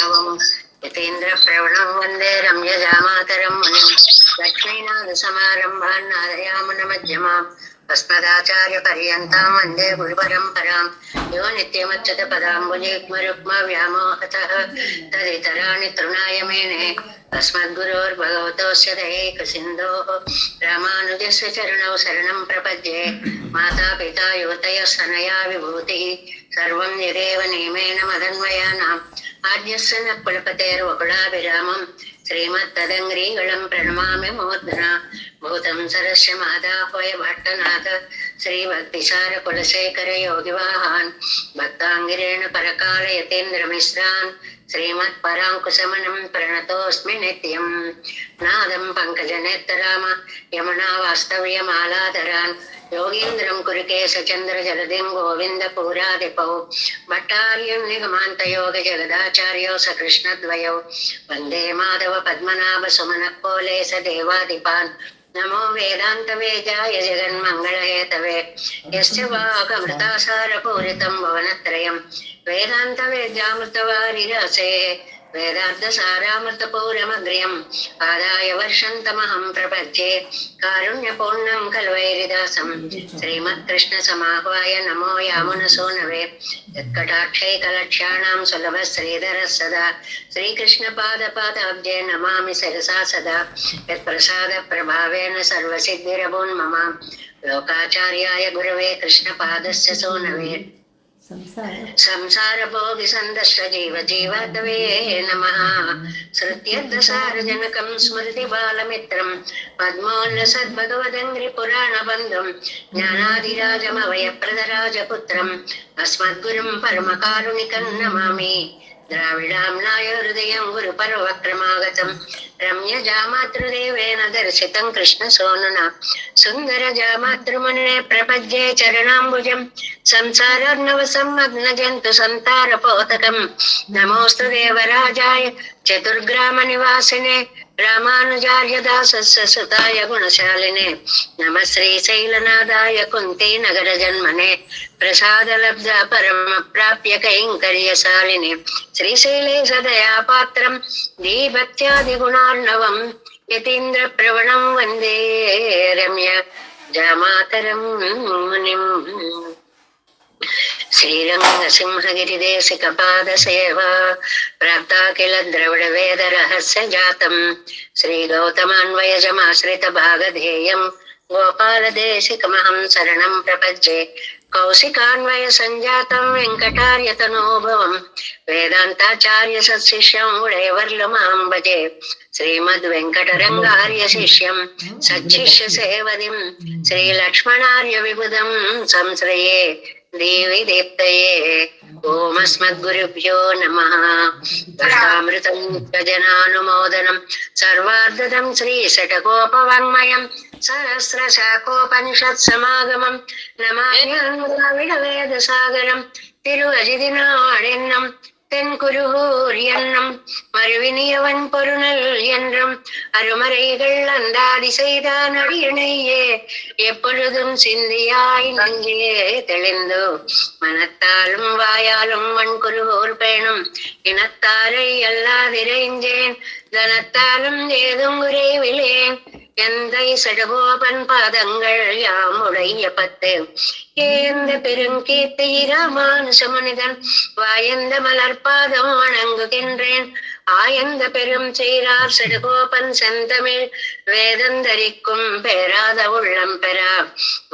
నవము యతేంద్ర ప్రవణం వందే రమ్యజామాతరం మునిం లక్ష్మీనాథ సమారంభాన్ నాదయామున మధ్యమాం అస్మదాచార్య పర్యంతం వందే గురు పరంపరాం యో నిత్యమచ్యుత పదాంబుజయుగ్మరుక్మ వ్యామోహతః తదితరాణి తృణాయ మేనే अस्मद्गुरोर्भगवतोऽस्य दयैकसिन्धोः रामानुजस्य चरणौ शरणं प्रपद्ये मातापिता युवतयः सनया विभूतिः सर्वं यदेव नियमेन मदन्वयानाम् आद्यस्य नः कुलपतेर्वकुलाभिरामं श्रीमत्तदङ्घ्रीगणं प्रणमामि मूर्धना भूतं सरस्य मादाह्वय भट्टनाथ श्रीभक्तिसारकुलशेखर योगिवाहान् भक्ताङ्गिरेण परकालयतीन्द्रमिश्रान् श्रीमत्पराङ्कुशमनं प्रणतोऽस्मि नित्यं नादं पङ्कजनेत्रराम यमुना वास्तव्यमालाधरान् योगीन्द्रं कुरुकेशचन्द्रजलदिं गोविन्दपूरादिपौ भट्टार्यं निगमान्तयोगजगदाचार्यौ सकृष्णद्वयौ वन्दे माधव पद्मनाभ सुमनः देवादिपान् नमो वेदान्तवेदाय जगन्मङ्गलहेतवे यस्य वागमृतासारपूरितं भुवनत्रयं वेदान्तवेद्यामृतवारिरसे वेदान्तसारामृतपूरमग्र्यम् आदाय वर्षन्तमहं प्रपद्ये कारुण्यपूर्णं कल्वैरिदासं श्रीमत्कृष्णसमाह्वाय नमो यामुनसूनवे यत्कटाक्षैकलक्ष्याणां सुलभः श्रीधरः सदा श्रीकृष्णपादपादाब्जे नमामि सरसा सदा यत्प्रसादप्रभावेन सर्वसिद्धिरभून्मम लोकाचार्याय गुरवे कृष्णपादस्य सूनवे संसार भोगि संदर्श जीव जीवादवे नमः श्रुत्यर्थसारजनकं स्मृति बालमित्रं पद्मोल्ल सद्भगवदङ्घ्रि पुराण बन्धुं ज्ञानादिराजमवयप्रदराजपुत्रम् अस्मद्गुरुं परमकारुणिकं नमामि द्राविडाम्नाय हृदयं गुरुपर्वक्रमागतं रम्यजामातृदेवेन दर्शितं कृष्णसोनुना सुन्दरजामातृमुने प्रपद्ये चरणाम्बुजं संसारार्णवसंमग्नजन्तु सन्तारपोतकं नमोऽस्तु देवराजाय चतुर्ग्रामनिवासिने रामानुजार्यदासस्य सुताय गुणशालिने नमः श्रीशैलनादाय कुन्तीनगरजन्मने प्रसादलब्धा परमप्राप्य कैङ्कर्यशालिने श्रीशैले सदया पात्रं दीभक्त्यादिगुणार्णवं यतीन्द्रप्रवणं वन्दे रम्य जामातरं मुनिम् श्रीरङ्गसिंहगिरिदेशिकपादसेवा प्राप्ता किल द्रविडवेदरहस्य जातं श्रीगौतमान्वयजमाश्रितभागधेयं गोपालदेशिकमहं शरणं प्रपद्ये कौशिकान्वय संजातं वेङ्कटार्यतनोभवं वेदान्ताचार्य सत्शिष्यं उडयवर्लमां भजे श्रीमद्वेङ्कटरङ्गार्य शिष्यं सच्छिष्य सेवदिं श्रीलक्ष्मणार्य विबुधं संश्रये देवी दीप्तये ओम अस्मद्गुरुभ्यो नमः भक्तामृतं गजनानुमोदनं सर्वार्धदं श्रीषट्कोपवाङ्मयं सहस्रशाकोपनिषत्समागमं नमाम्यन्मुद्राविडवेदसागरं तिरुवजिदिनाडेन्नं தென்குருகூரியன்னம் மறுவினியவன் பொருணல் என்றும் அருமறைகள் அந்தாதி செய்தான் அடியணையே எப்பொழுதும் சிந்தியாய் நெஞ்சே தெளிந்து மனத்தாலும் வாயாலும் வன்குருகூர் பேணும் இனத்தாரை அல்லாதிரைஞ்சேன் தனத்தாலும் ஏதும் குறைவிலேன் எந்தை சடகோபன் பாதங்கள் யாமுடைய பத்து ஏந்த பெருங்கீர்த்தி ராமானுஷ மனிதன் வாயந்த மலர்பாதம் வணங்குகின்றேன் ஆயந்த பெரும் செய்றார் சடகோபன் செந்தமிழ் வேதந்தரிக்கும் பெறாத உள்ளம் பெறா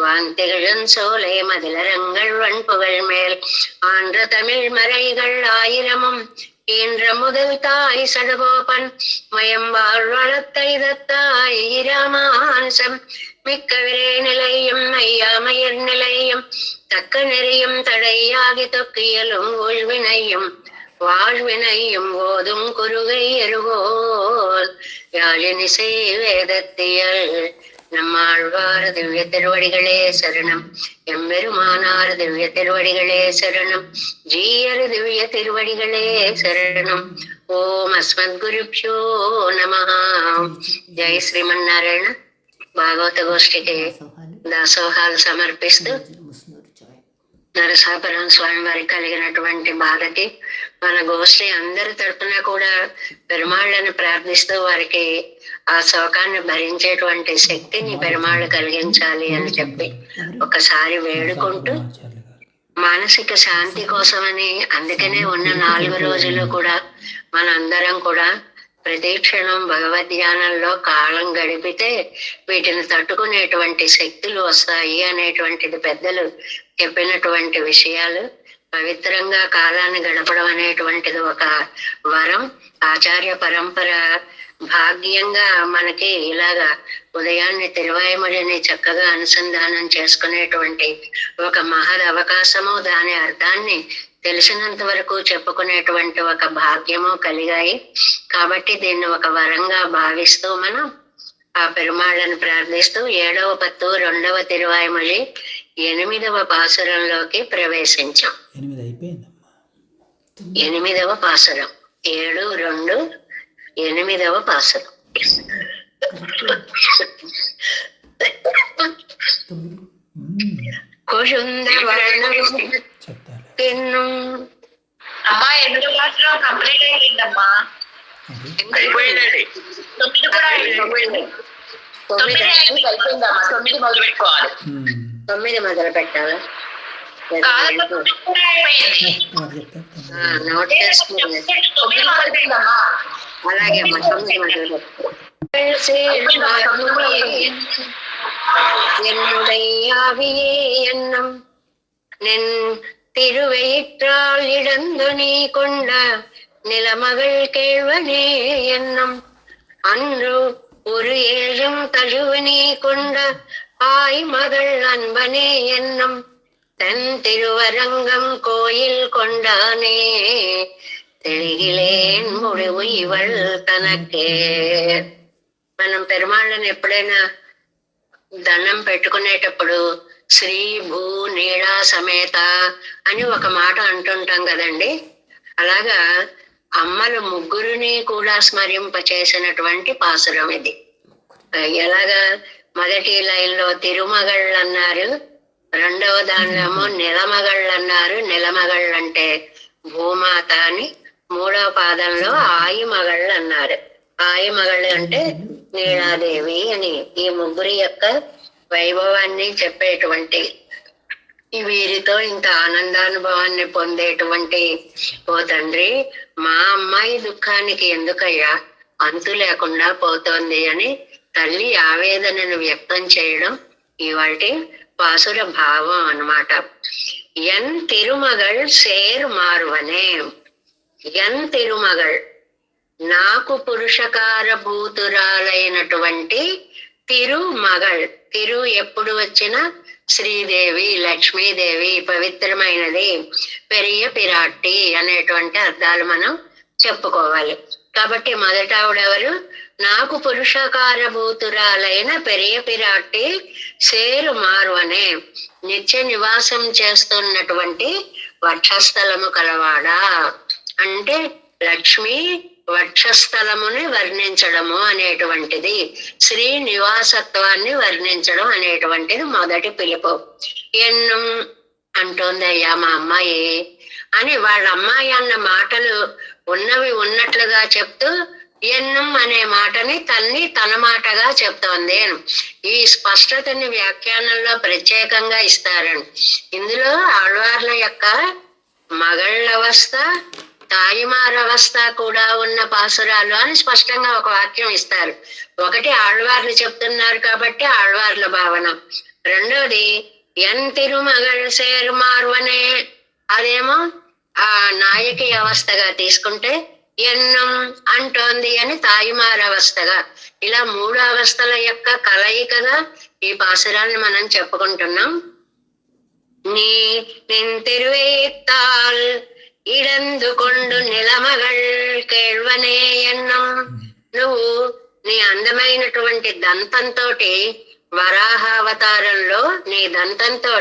வாந்திகழன் சோலை மதிலரங்கள் வன்புகள் மேல் ஆன்ற தமிழ் மறைகள் ஆயிரமும் ஈன்ற முதல் தாய் சடகோபன் மயம்பாள் வளத்தை தத்தாய் ராமானுசம் மிக்க விரை நிலையும் ஐயாமையர் நிலையும் தக்க நெறியும் தடையாகி தொக்கியலும் உள்வினையும் வாழ்வினையும் ஓதும் குருகை எருகோல் யாழினிசை வேதத்தியல் நம்மாழ்வார் திவ்ய திருவடிகளே சரணம் எம்பெருமானார் திவ்ய திருவடிகளே சரணம் ஜீயர் திவ்ய திருவடிகளே சரணம் ஓம் అస్మద్గురుభ్యో నమః జై శ్రీమన్నారాయణ భాగవత గోష్ఠికి దాసోహాలు సమర్పిస్తూ నరసాపురం స్వామి వారికి కలిగినటువంటి బాధకి మన గోష్ఠి అందరి తరపున కూడా పెరుమాళ్ళని ప్రార్థిస్తూ వారికి ఆ శోకాన్ని భరించేటువంటి శక్తిని పెరుమాళ్ళు కలిగించాలి అని చెప్పి ఒకసారి వేడుకుంటూ మానసిక శాంతి కోసమని అందుకనే ఉన్న 4 రోజులు కూడా మనందరం కూడా ప్రతి క్షణం భగవద్ధ్యానంలో కాలం గడిపితే వీటిని తట్టుకునేటువంటి శక్తులు వస్తాయి అనేటువంటిది పెద్దలు చెప్పినటువంటి విషయాలు. పవిత్రంగా కాలాన్ని గడపడం అనేటువంటిది ఒక వరం. ఆచార్య పరంపర భాగ్యంగా మనకి ఇలాగా ఉదయాన్నే తిరువాయుమడిని చక్కగా అనుసంధానం చేసుకునేటువంటి ఒక మహద్ అవకాశము, దాని అర్థాన్ని తెలిసినంత వరకు చెప్పుకునేటువంటి ఒక భాగ్యము కలిగాయి. కాబట్టి దీన్ని ఒక వరంగా భావిస్తూ మనం ఆ పెరుమాళ్ళను ప్రార్థిస్తూ 7వ పత్తు 2వ తిరువాయుమలి 8వ పాసురంలోకి ప్రవేశించాం. 8వ పాసురం 7-2 8వ పాసురం. అమ్మా 8వ పాసురం కంప్లీట్ అయిందమ్మా. 9 మొదలు పెట్టుకోవాలి. 9 మొదలు పెట్టాలా? నోట్ చేసుకుంది. అలాగే అమ్మా 9 మొదలు என்னுடையாவியே எண்ணம் நின் திருவயிற்றால் இடந்து நீ கொண்ட நிலமகள் கேழ்வனே எண்ணம் அன்று ஒரு ஏழும் தழுவு நீ கொண்ட ஆய் மகள் அன்பனே எண்ணம் தன் திருவரங்கம் கோயில் கொண்டானே తెలిగిలేన్ ముడివు ఇవళ్ తనకే. మనం పెరుమాళ్ళని ఎప్పుడైనా దండం పెట్టుకునేటప్పుడు శ్రీ భూ నీడా సమేత అని ఒక మాట అంటుంటాం కదండి. అలాగా అమ్మలు ముగ్గురిని కూడా స్మరింప చేసినటువంటి పాసురం ఇది. ఎలాగా మొదటి లైన్లో తిరుమగళ్ళు అన్నారు, 2వ దానిలో నిలమగళ్ళు అన్నారు. నిలమగళ్ళు అంటే భూమాత అని. 3వ పాదంలో ఆయి మగళ్ళు అన్నారు. ఆయి మగళ్ళు అంటే నీలాదేవి అని. ఈ ముగ్గురి యొక్క వైభవాన్ని చెప్పేటువంటి వీరితో ఇంత ఆనందానుభవాన్ని పొందేటువంటి ఓ తండ్రి, మా అమ్మాయి దుఃఖానికి ఎందుకయ్యా అంతు లేకుండా పోతోంది అని తల్లి ఆవేదనను వ్యక్తం చేయడం ఇవాటి పాసుర భావం అన్నమాట. ఎన్ తిరుమగళ్ సేర్ మారువనే. ఎన్ తిరుమగళ్ నాకు పురుషకార భూతురాలైనటువంటి తిరుమగళ్. తిరు ఎప్పుడు వచ్చినా శ్రీదేవి, లక్ష్మీదేవి, పవిత్రమైనది, పెరియ పిరాట్టి అనేటువంటి అర్థాలు మనం చెప్పుకోవాలి. కాబట్టి మొదట ఆవిడెవరు? నాకు పురుషకార భూతురాలైన పెరియ పిరాట్టి సేరు మారువనే, నిత్య నివాసం చేస్తున్నటువంటి వక్షస్థలము కలవాడా. అంటే లక్ష్మి వక్షస్థలముని వర్ణించడము అనేటువంటిది, శ్రీ నివాసత్వాన్ని వర్ణించడం అనేటువంటిది మొదటి పిలుపు. ఎన్నం అంటోంది అయ్యా మా అమ్మాయి అని. వాళ్ళ అమ్మాయి అన్న మాటలు ఉన్నవి ఉన్నట్లుగా చెప్తూ ఎన్నం అనే మాటని తన మాటగా చెప్తోంది. ఈ స్పష్టతని వ్యాఖ్యానంలో ప్రత్యేకంగా ఇస్తారండి. ఇందులో ఆళ్వార్ల యొక్క మగళ్ళవస్థ, తాయిమారవస్థ కూడా ఉన్న పాసురాలు అని స్పష్టంగా ఒక వాక్యం ఇస్తారు. ఒకటి ఆళ్వార్లు చెప్తున్నారు కాబట్టి ఆళ్వార్ల భావన. రెండోది ఎన్ తిరుమగళ్ సేరు మారువనే, అదేమో ఆ నాయకి అవస్థగా తీసుకుంటే ఎన్నం అంటోంది అని తాయిమారవస్థగా. ఇలా 3 అవస్థల యొక్క కలయికగా ఈ పాసురాన్ని మనం చెప్పుకుంటున్నాం. నీ తిరువేత్తాల్ ఇడందు కొండు నిలమగళ్ కేళ్వనే ఎన్నం. నువ్వు నీ అందమైనటువంటి దంతంతో, వరాహావతారంలో నీ దంతంతో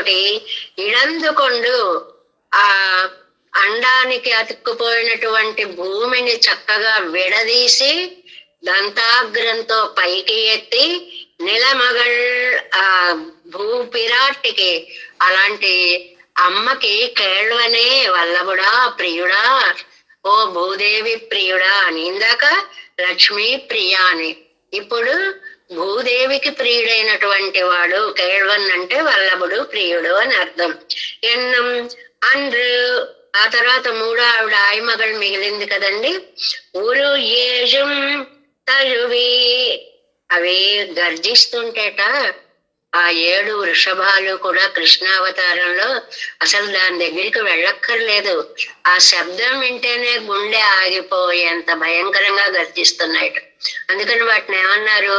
ఇడందుకొండు ఆ అండానికి అతుక్కుపోయినటువంటి భూమిని చక్కగా విడదీసి దంతాగ్రంతో పైకి ఎత్తి నిలమగళ్ ఆ భూపిరాట్టికి, అలాంటి అమ్మకి కేళ్వనే వల్లభుడా, ప్రియుడా ఓ భూదేవి ప్రియుడా అని. ఇందాక లక్ష్మీ ప్రియ అని. ఇప్పుడు భూదేవికి ప్రియుడైనటువంటి వాడు కేళ్వన్ అంటే వల్లభుడు, ప్రియుడు అని అర్థం. ఎన్నం అండ్రు. ఆ తర్వాత మూడో ఆవిడ ఆయమగలు మిగిలింది కదండి. ఊరు ఏజం తరువి. అవి గర్జిస్తుంటేట ఆ 7 వృషభాలు కూడా కృష్ణావతారంలో అసలు దాని దగ్గరికి వెళ్ళక్కర్లేదు. ఆ శబ్దం వింటేనే గుండె ఆగిపోయేంత భయంకరంగా గర్జిస్తున్నాయి. అందుకని వాటిని ఏమన్నారు?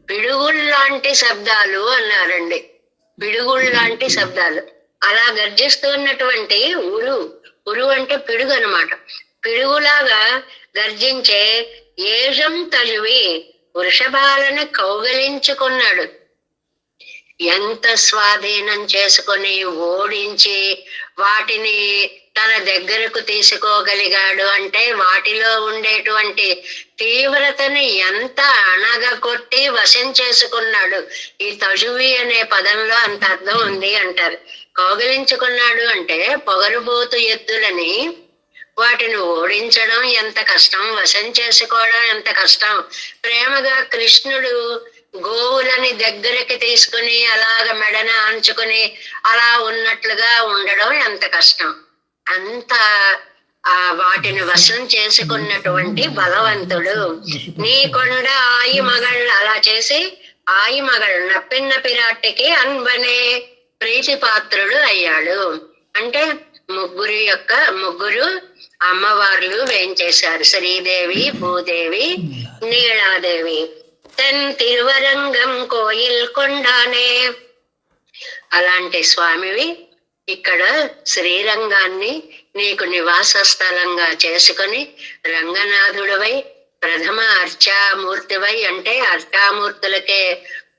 పిడుగుల్లాంటి శబ్దాలు అన్నారండి. పిడుగుల్లాంటి శబ్దాలు. అలా గర్జిస్తున్నటువంటి ఉరు అంటే పిడుగు అనమాట. పిడుగులాగా గర్జించే ఏజం తలువి వృషభాలను కౌగలించుకున్నాడు. ఎంత స్వాధీనం చేసుకొని ఓడించి వాటిని తన దగ్గరకు తీసుకోగలిగాడు అంటే వాటిలో ఉండేటువంటి తీవ్రతని ఎంత అణగకొట్టి వశం చేసుకున్నాడు. ఈ తజువి అనే పదంలో అంత అర్థం ఉంది అంటారు. కౌగిలించుకున్నాడు అంటే పొగరుబోతు ఎద్దులని వాటిని ఓడించడం ఎంత కష్టం, వశం చేసుకోవడం ఎంత కష్టం. ప్రేమగా కృష్ణుడు గోవులని దగ్గరికి తీసుకుని అలాగ మెడన అంచుకుని అలా ఉన్నట్లుగా ఉండడం ఎంత కష్టం. అంత వాటిని వశం చేసుకున్నటువంటి బలవంతుడు. నీ కొండ ఆయి మగళ్ళు అలా చేసి ఆయి మగళ్ళు నప్పిన్న పిరాటికి అన్బనే ప్రీతి పాత్రుడు అయ్యాడు. అంటే ముగ్గురు అమ్మవార్లు వేంచేశారు. శ్రీదేవి, భూదేవి, నీలాదేవి. తన్ తిరువరంగం కోయిల్ కొండానే. అలాంటి స్వామివి ఇక్కడ శ్రీరంగాన్ని నీకు నివాస స్థలంగా చేసుకొని రంగనాథుడివై ప్రథమ అర్చామూర్తివై అంటే అర్చామూర్తులకే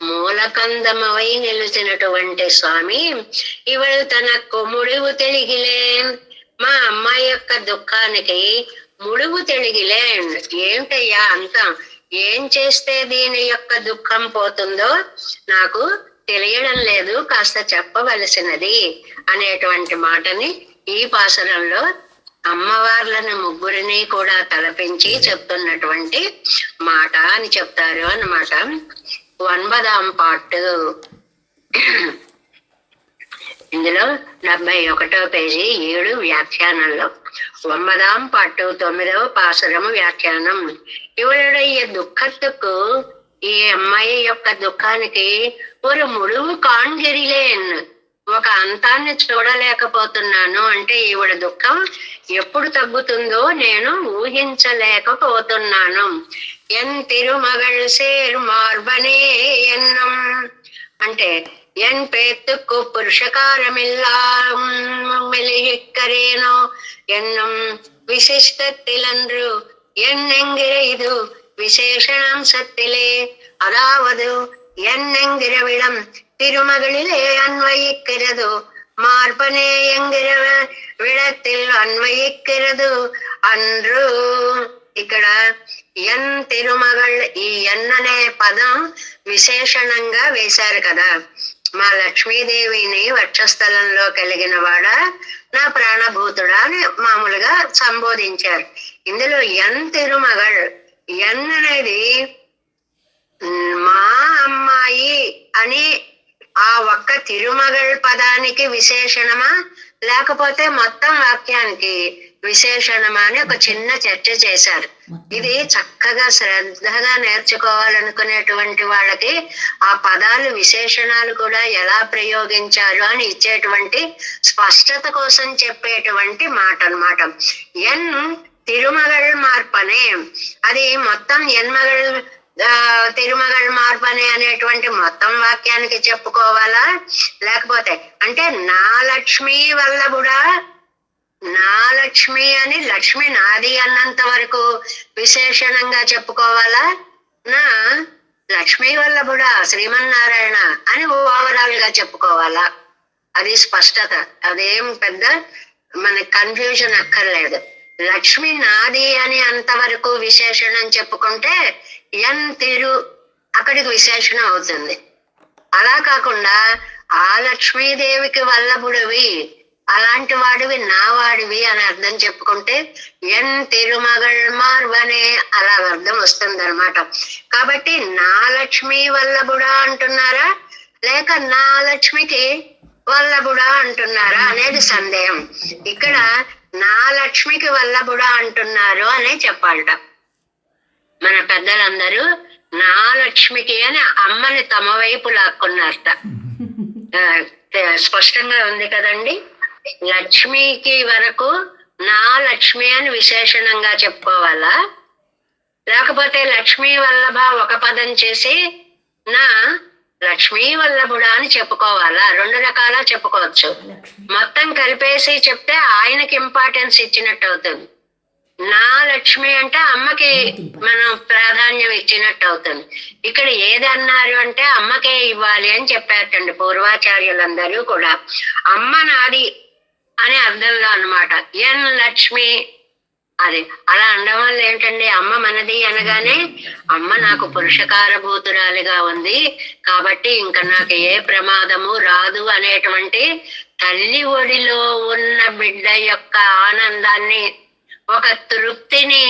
మూలకందమవై నిలిచినటువంటి స్వామి ఇవడు తనకు ముడివు తెలిగిలే. మా అమ్మాయి యొక్క దుఃఖానికి ముడువు తెలిగిలే. ఏంటయ్యా అంతం, ఏం చేస్తే దీని యొక్క దుఃఖం పోతుందో నాకు తెలియడం లేదు, కాస్త చెప్పవలసినది అనేటువంటి మాటని ఈ పాసరంలో అమ్మవార్లను ముగ్గురిని కూడా తలపించి చెప్తున్నటువంటి మాట అని చెప్తారు అన్నమాట. 9వ పార్ట్ ఇందులో 71వ పేజీ 7 వ్యాఖ్యానంలో 9వ పార్ట్ 9వ పాసురము వ్యాఖ్యానం. ఇవளுடைய దుఃఖத்துக்கு ఈ అమ్మాయి యొక్క దుఃఖానికి ఒక ముడువు కాంగిరిలేన్, ఒక అంతాన్ని చూడలేకపోతున్నాను అంటే ఈవిడ దుఃఖం ఎప్పుడు తగ్గుతుందో నేను ఊహించలేకపోతున్నాను. ఎన్ తిరుమగళ్ సేర్ మార్బనే ఎన్నం అంటే ఎన్ పేత్తుకు పురుషకారమిల్లా మెలిక్కరేనో ఎన్నం విశిష్టతిలండ్రు ఎన్నెంగిర ఇది விசேஷணம் சத்திலே அதாவது என்னெங்கிற விடம் திருமகளிலே அன்வயிக்கிறது, மார்பனே என்கிற విడத்தில் అన్వయిక్கிறது అన్రు. ఇక్కడ ఎన్ తిరుమగళ్, ఈ ఎన్ అనే పదం విశేషణంగా వేశారు కదా. మా లక్ష్మీదేవిని వక్షస్థలంలో కలిగిన వాడా, నా ప్రాణభూతుడా అని మామూలుగా సంబోధించారు. ఇందులో ఎన్ తిరుమగళ్, ఎన్ అనేది మా అమ్మాయి అని ఆ ఒక్క తిరుమగళ్ పదానికి విశేషణమా లేకపోతే మొత్తం వాక్యానికి విశేషణమా అని ఒక చిన్న చర్చ చేశారు. ఇది చక్కగా శ్రద్ధగా నేర్చుకోవాలనుకునేటువంటి వాళ్ళకి ఆ పదాలు విశేషణాలు కూడా ఎలా ప్రయోగించారు అని ఇచ్చేటువంటి స్పష్టత కోసం చెప్పేటువంటి మాట అన్నమాట. ఎన్ తిరుమగళ్ మార్పనే, అది మొత్తం ఎన్మగళ్ తిరుమగళ్ మార్పనే అనేటువంటి మొత్తం వాక్యానికి చెప్పుకోవాలా లేకపోతే అంటే నా లక్ష్మి వల్లభుడా, నా లక్ష్మి అని లక్ష్మి నాది అన్నంత వరకు విశేషణంగా చెప్పుకోవాలా, నా లక్ష్మి వల్లభుడా శ్రీమన్నారాయణ అని ఓవరాల్ గా చెప్పుకోవాలా? అది స్పష్టత. అదేం పెద్ద మనకి కన్ఫ్యూజన్ అక్కర్లేదు. లక్ష్మి నాది అని అంతవరకు విశేషణం చెప్పుకుంటే ఎన్ తిరు అక్కడికి విశేషణం అవుతుంది. అలా కాకుండా ఆ లక్ష్మీదేవికి వల్లభుడివి అలాంటి వాడివి నా వాడివి అని అర్థం చెప్పుకుంటే ఎన్ తిరుమగళ్ మార్వనే అలా అర్థం వస్తుంది అనమాట. కాబట్టి నా లక్ష్మి వల్లభుడా అంటున్నారా లేక నా లక్ష్మికి వల్లభుడా అంటున్నారా అనేది సందేహం. ఇక్కడ నా లక్ష్మికి వల్లభుడా అంటున్నారు అనే చెప్పాలట. మన పెద్దలందరూ నా లక్ష్మికి అని అమ్మని తమ వైపు లాక్కున్నారట. స్పష్టంగా ఉంది కదండి. లక్ష్మికి వరకు నా లక్ష్మి అని విశేషణంగా చెప్పుకోవాలా, లేకపోతే లక్ష్మీ వల్లభ ఒక పదం చేసి నా లక్ష్మీ వల్లభుడా అని చెప్పుకోవాలా? రెండు రకాల చెప్పుకోవచ్చు. మొత్తం కలిపేసి చెప్తే ఆయనకి ఇంపార్టెన్స్ ఇచ్చినట్టు అవుతుంది. నా లక్ష్మి అంటే అమ్మకి మనం ప్రాధాన్యం ఇచ్చినట్టు అవుతుంది. ఇక్కడ ఏది అన్నారు అంటే అమ్మకే ఇవ్వాలి అని చెప్పారటండి పూర్వాచార్యులందరూ కూడా. అమ్మ నాది అనే అర్థంలో అన్నమాట. ఎన్ లక్ష్మి అది అలా అనడం వల్ల ఏంటండి, అమ్మ మనది అనగానే అమ్మ నాకు పురుషకారభూతురాలిగా ఉంది కాబట్టి ఇంకా నాకు ఏ ప్రమాదము రాదు అనేటువంటి తల్లి ఒడిలో ఉన్న బిడ్డ యొక్క ఆనందాన్ని, ఒక తృప్తిని,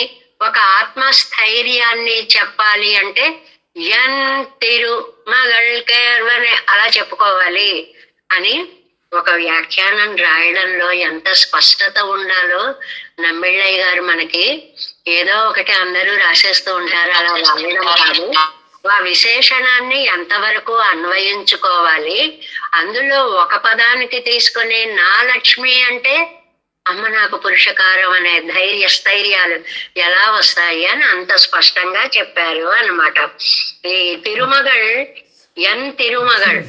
ఒక ఆత్మస్థైర్యాన్ని చెప్పాలి అంటే ఎన్ తిరు మగళ్ కేర్వనే అలా చెప్పుకోవాలి అని ఒక వ్యాఖ్యానం రాయడంలో ఎంత స్పష్టత ఉండాలో నమ్మిళ్ళయ్య గారు మనకి ఏదో ఒకటి అందరూ రాసేస్తూ ఉంటారు, అలా రాయడం కాదు. ఆ విశేషణాన్ని ఎంతవరకు అన్వయించుకోవాలి, అందులో ఒక పదానికి తీసుకుని నా లక్ష్మి అంటే అమ్మ నాకు పురుషకారం అనే స్థైర్యాలు ఎలా వస్తాయి అని అంత స్పష్టంగా చెప్పారు అన్నమాట. ఈ తిరుమగళ్ ఎన్ తిరుమగళ్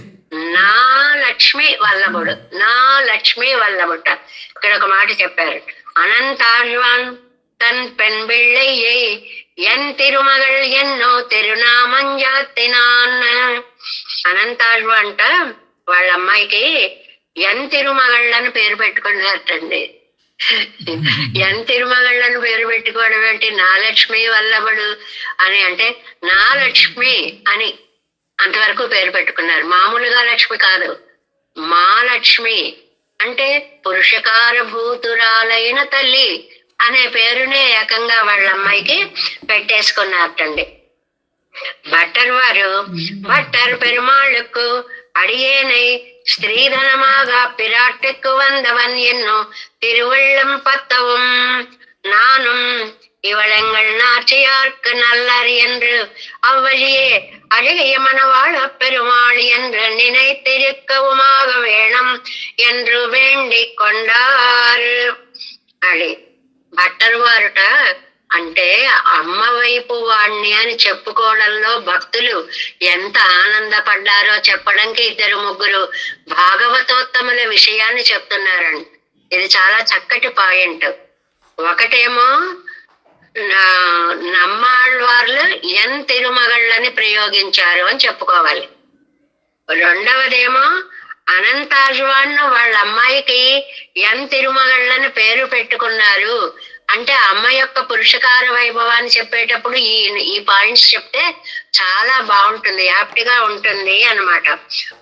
నా లక్ష్మి వల్లభుడు, నా లక్ష్మి వల్లభుట. ఇక్కడ ఒక మాట చెప్పారు, అనంతాழ்வான் தன் பெண் பிள்ளையை என் திருமகள் ఎన్నో తిరునామంజాతినాన్. అనంతాழ்వాన్ అంట వాళ్ళ అమ్మాయికి ఎన్ తిరుమగళ్ళని పేరు పెట్టుకున్నారటండి. ఎన్ తిరుమగళ్ళని పేరు పెట్టుకోవడం ఏంటి, నా లక్ష్మి వల్లభుడు అని అంటే నా లక్ష్మి అని అంతవరకు పేరు పెట్టుకున్నారు. మామూలుగా లక్ష్మి కాదు, మా లక్ష్మి అంటే పురుషకారభూతురాలైన తల్లి అనే పేరునే ఏకంగా వాళ్ళ అమ్మాయికి పెట్టేసుకున్నారటండి. భట్టర్ వారు భట్టర్ పెరుమాళ్ళకు అడియేనై ஸ்திரீதனமாக பிராட்டுக்கு வந்தவன் என்னும் திருவள்ளம் பத்தவும் நானும் இவளங்கள் நாச்சியார்க்கு நல்லர் என்று அவ்வழியே அழகிய மணவாழ பெருமாள் என்று நினைத்திருக்கவுமாக வேணும் என்று வேண்டிக் கொண்டார். అది భట్టర్ వారుట అంటే అమ్మ వైపు వాణ్ణి అని చెప్పుకోవడంలో భక్తులు ఎంత ఆనందపడ్డారో చెప్పడానికి ఇద్దరు ముగ్గురు భాగవతోత్తముల విషయాన్ని చెప్తున్నారండి. ఇది చాలా చక్కటి పాయింట్. ఒకటేమో నమ్మాళ్ళవార్లు ఎన్ తిరుమగళ్ళని ప్రయోగించారు అని చెప్పుకోవాలి. రెండవదేమో అనంతాழ்వాన్ వాళ్ళ అమ్మాయికి ఎన్ తిరుమగళ్ళని పేరు పెట్టుకున్నారు అంటే అమ్మ యొక్క పురుషకార వైభవాన్ని చెప్పేటప్పుడు ఈ పాయింట్స్ చెప్తే చాలా బాగుంటుంది, యాప్ట్గా ఉంటుంది అన్నమాట.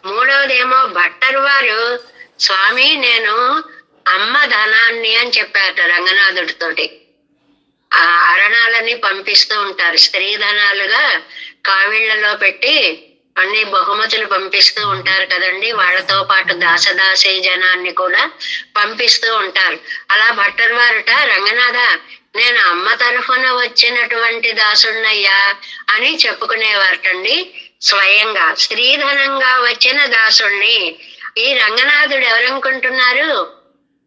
మూడవదేమో భట్టర్ వారు స్వామి నేను అమ్మ ధనాన్ని అని చెప్పారట రంగనాథుడితోటి. ఆ అరణాలని పంపిస్తూ ఉంటారు, స్త్రీ ధనాలుగా కావిళ్లలో పెట్టి అన్ని బహుమతులు పంపిస్తూ ఉంటారు కదండి. వాళ్ళతో పాటు దాసదాసీ జనాన్ని కూడా పంపిస్తూ ఉంటారు. అలా భట్టర్ వారుట రంగనాథ నేను అమ్మ తరఫున వచ్చినటువంటి దాసున్నయ్యా అని చెప్పుకునేవారటండి. స్వయంగా స్త్రీధనంగా వచ్చిన దాసుణ్ణి. ఈ రంగనాథుడు ఎవరనుకుంటున్నారు,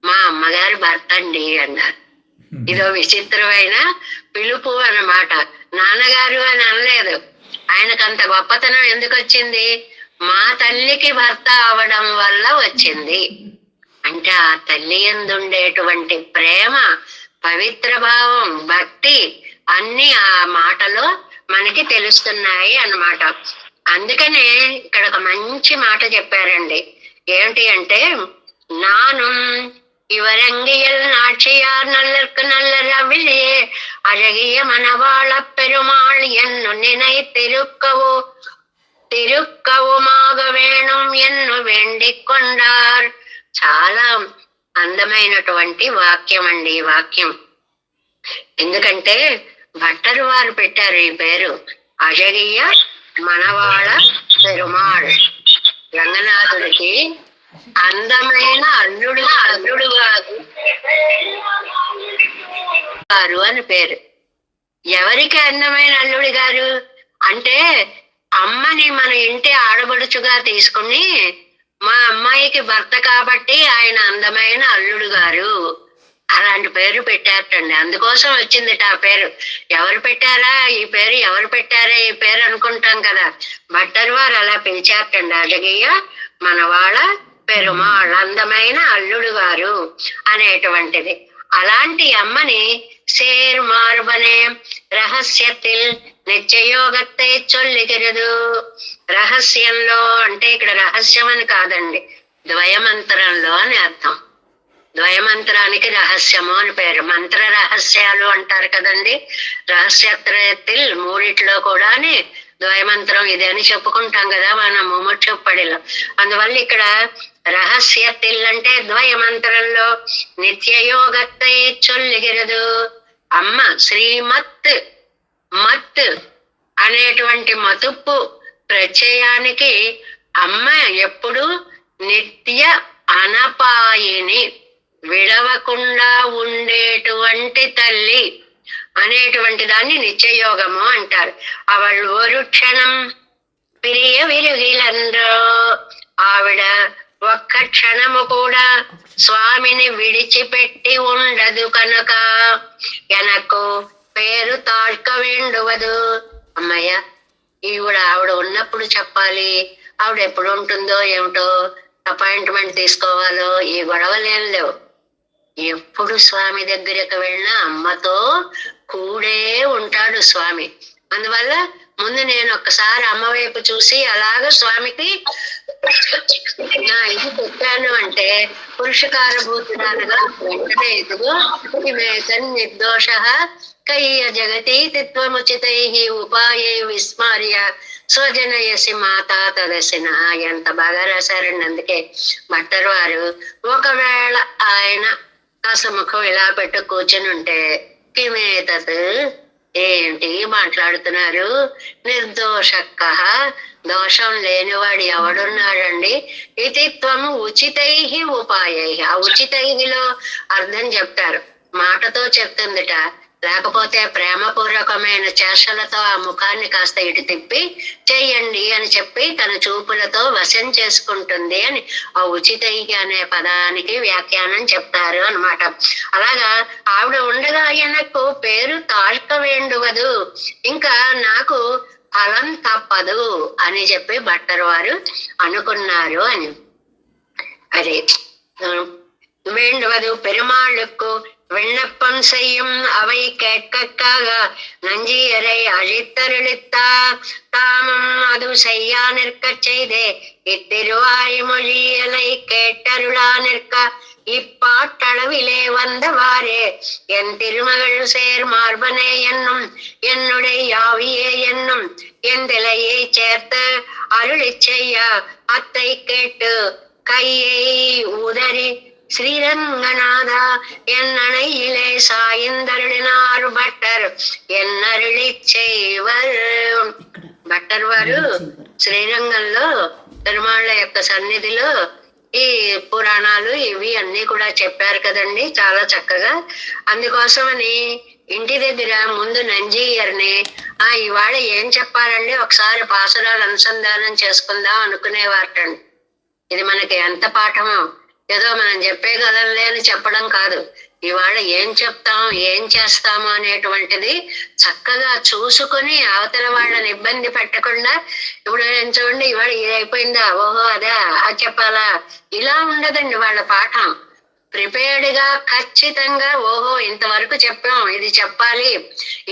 మా అమ్మగారు భర్త అండి అన్నారు. ఇదో విచిత్రమైన పిలుపు అన్నమాట. నాన్నగారు అని అనలేదు. ఆయనకంత గొప్పతనం ఎందుకు వచ్చింది, మా తల్లికి భర్త అవడం వల్ల వచ్చింది. అంటే ఆ తల్లి యందుండేటువంటి ప్రేమ, పవిత్ర భావం, భక్తి అన్ని ఆ మాటలో మనకి తెలుస్తున్నాయి అన్నమాట. అందుకనే ఇక్కడ ఒక మంచి మాట చెప్పారండి. ఏమిటి అంటే నానుం இவரங்கியல் நாச்சியார் நல்லற்கு நல்லர் அவ்விலே அழகிய மணவாள பெருமாள் என்னு తిరుక్కవుమాగ వేణం ఎన్ను వేండిక్ కొండార్. చాలా అందమైనటువంటి వాక్యం అండి ఈ వాక్యం. ఎందుకంటే భట్టరు వారు పెట్టారు ఈ పేరు, అజగియ మనవాళ పెరుమాళ్. రంగనాథుడికి అందమైన అల్లుడు గారు అని పేరు. ఎవరికి అందమైన అల్లుడి గారు అంటే, అమ్మని మన ఇంటి ఆడబడుచుగా తీసుకుని మా అమ్మాయికి భర్త కాబట్టి ఆయన అందమైన అల్లుడు గారు అలాంటి పేరు పెట్టారటండి. అందుకోసం వచ్చిందిట ఆ పేరు. ఎవరు పెట్టారా ఈ పేరు, ఎవరు పెట్టారా ఈ పేరు అనుకుంటాం కదా, భట్టరు వారు అలా పిలిచారటండి. అజగియ మనవాళ్ళ పెరుమాళ్, అందమైన అల్లుడు గారు అనేటువంటిది. అలాంటి అమ్మని సేర్ మార్బనే రహస్యతిల్ నిత్యయోగத்தை చొల్లిగిరదు. రహస్యంలో అంటే ఇక్కడ రహస్యం అని కాదండి, ద్వయమంత్రంలో అని అర్థం. ద్వయమంత్రానికి రహస్యము అని పేరు. మంత్ర రహస్యాలు అంటారు కదండి, రహస్యత్రయతిల్ మూడిట్లో కూడా ద్వయమంత్రం ఇదే అని చెప్పుకుంటాం కదా మన ముముక్షుప్పడిలో. అందువల్ల ఇక్కడ రహస్యతిల్ అంటే ద్వయమంత్రంలో నిత్యయోగத்தை చొల్లిగిరదు. అమ్మ శ్రీమత్ మత్ అనేటువంటి మతుప్పు ప్రత్యయానికి అమ్మ ఎప్పుడు నిత్య అనపాయిని, విడవకుండా ఉండేటువంటి తల్లి అనేటువంటి దాన్ని నిత్యయోగము అంటారు. అవள் ஒரு క్షణం ప్రియ విరుగిలంద్రో, ఆవిడ ఒక్క క్షణము కూడా స్వామిని విడిచిపెట్టి ఉండదు కనుక ఎనకు పేరు తాழ்క వేండువదు. అమ్మయ్య ఆవిడ ఉన్నప్పుడు చెప్పాలి, ఆవిడ ఎప్పుడు ఉంటుందో ఏమిటో, అపాయింట్మెంట్ తీసుకోవాలో ఈ గొడవలేం లేవు. ఎప్పుడు స్వామి దగ్గరకు వెళ్ళినా అమ్మతో కూడే ఉంటాడు స్వామి. అందువల్ల ముందు నేను ఒక్కసారి అమ్మ వైపు చూసి అలాగ స్వామికి నా ఇది పెట్టాను అంటే పురుషకారభూతురాలుగా వెంటనే ఎదుగు ఇమేతన్ నిర్దోష కయ్య జగతి తిత్వముచితై ఉపాయై విస్మార్య స్వజనయసి మాతా తదసిన. ఎంత బాగా రాశారండి. అందుకే భట్టరు వారు ఒకవేళ ఆయన కాస్త ముఖం ఇలా పెట్టు కూర్చుని ఉంటే కిమేతత్ ఏంటి మాట్లాడుతున్నారు, నిర్దోషక్క దోషం లేనివాడు ఎవడున్నాడండి, ఇతిత్వం ఉచితై ఉపాయై. ఆ ఉచితైలో అర్థం చెప్తారు, మాటతో చెప్తుందిట, లేకపోతే ప్రేమపూర్వకమైన చేష్టలతో ఆ ముఖాన్ని కాస్త ఇటు తిప్పి చెయ్యండి అని చెప్పి తన చూపులతో వశం చేసుకుంటుంది అని ఆ ఉచితై అనే పదానికి వ్యాఖ్యానం చెప్తారు అన్నమాట. అలాగా ఆవిడ ఉండగా ఆయనకు పేరు తాழ்క వేండువదు, ఇంకా నాకు ఫలం తప్పదు అని చెప్పి భట్టరు వారు అనుకున్నారు అని. అదే வேண்டுவது பெருமாளுக்கு விண்ணப்பம் செய்யும் அவை கேட்கக்காக நஞ்சியரை அழித்தருளித்தார். தாமும் அது செய்யா நிற்க செய்தே இத்திருவாய்மொழியலை கேட்டருளா நிற்க இப்பாட்டளவிலே வந்தவாறே என் திருமகள் சேர் மார்பனே என்னும் என்னுடைய யாவியே என்னும் என் திலையை சேர்த்து அருளி செய்ய அத்தை கேட்டு கையை உதறி శ్రీరంగనాథ ఎన్నణయిలే సాయిందరుడినారు భట్టర్ ఎన్నరుళి చేయవర్. భట్టర్ వారు శ్రీరంగంలో పెరుమాళ్ళ యొక్క సన్నిధిలో ఈ పురాణాలు ఇవి అన్ని కూడా చెప్పారు కదండి చాలా చక్కగా. అందుకోసమని ఇంటి దగ్గర ముందు నంజీయర్ని ఇవాళ ఏం చెప్పాలండి ఒకసారి పాసురాలు అనుసంధానం చేసుకుందాం అనుకునేవారటండి. ఇది మనకి ఎంత పాఠమో, ఏదో మనం చెప్పేయగలంలే అని చెప్పడం కాదు, ఇవాళ ఏం చెప్తాం ఏం చేస్తాము అనేటువంటిది చక్కగా చూసుకుని అవతల వాళ్ళని ఇబ్బంది పెట్టకుండా, ఇప్పుడు ఏం చూడండి ఇవాళ ఇది అయిపోయిందా, ఓహో అదా అది చెప్పాలా, ఇలా ఉండదండి వాళ్ళ పాఠం. ప్రిపేర్డ్ గా ఖచ్చితంగా ఓహో ఇంతవరకు చెప్పాం ఇది చెప్పాలి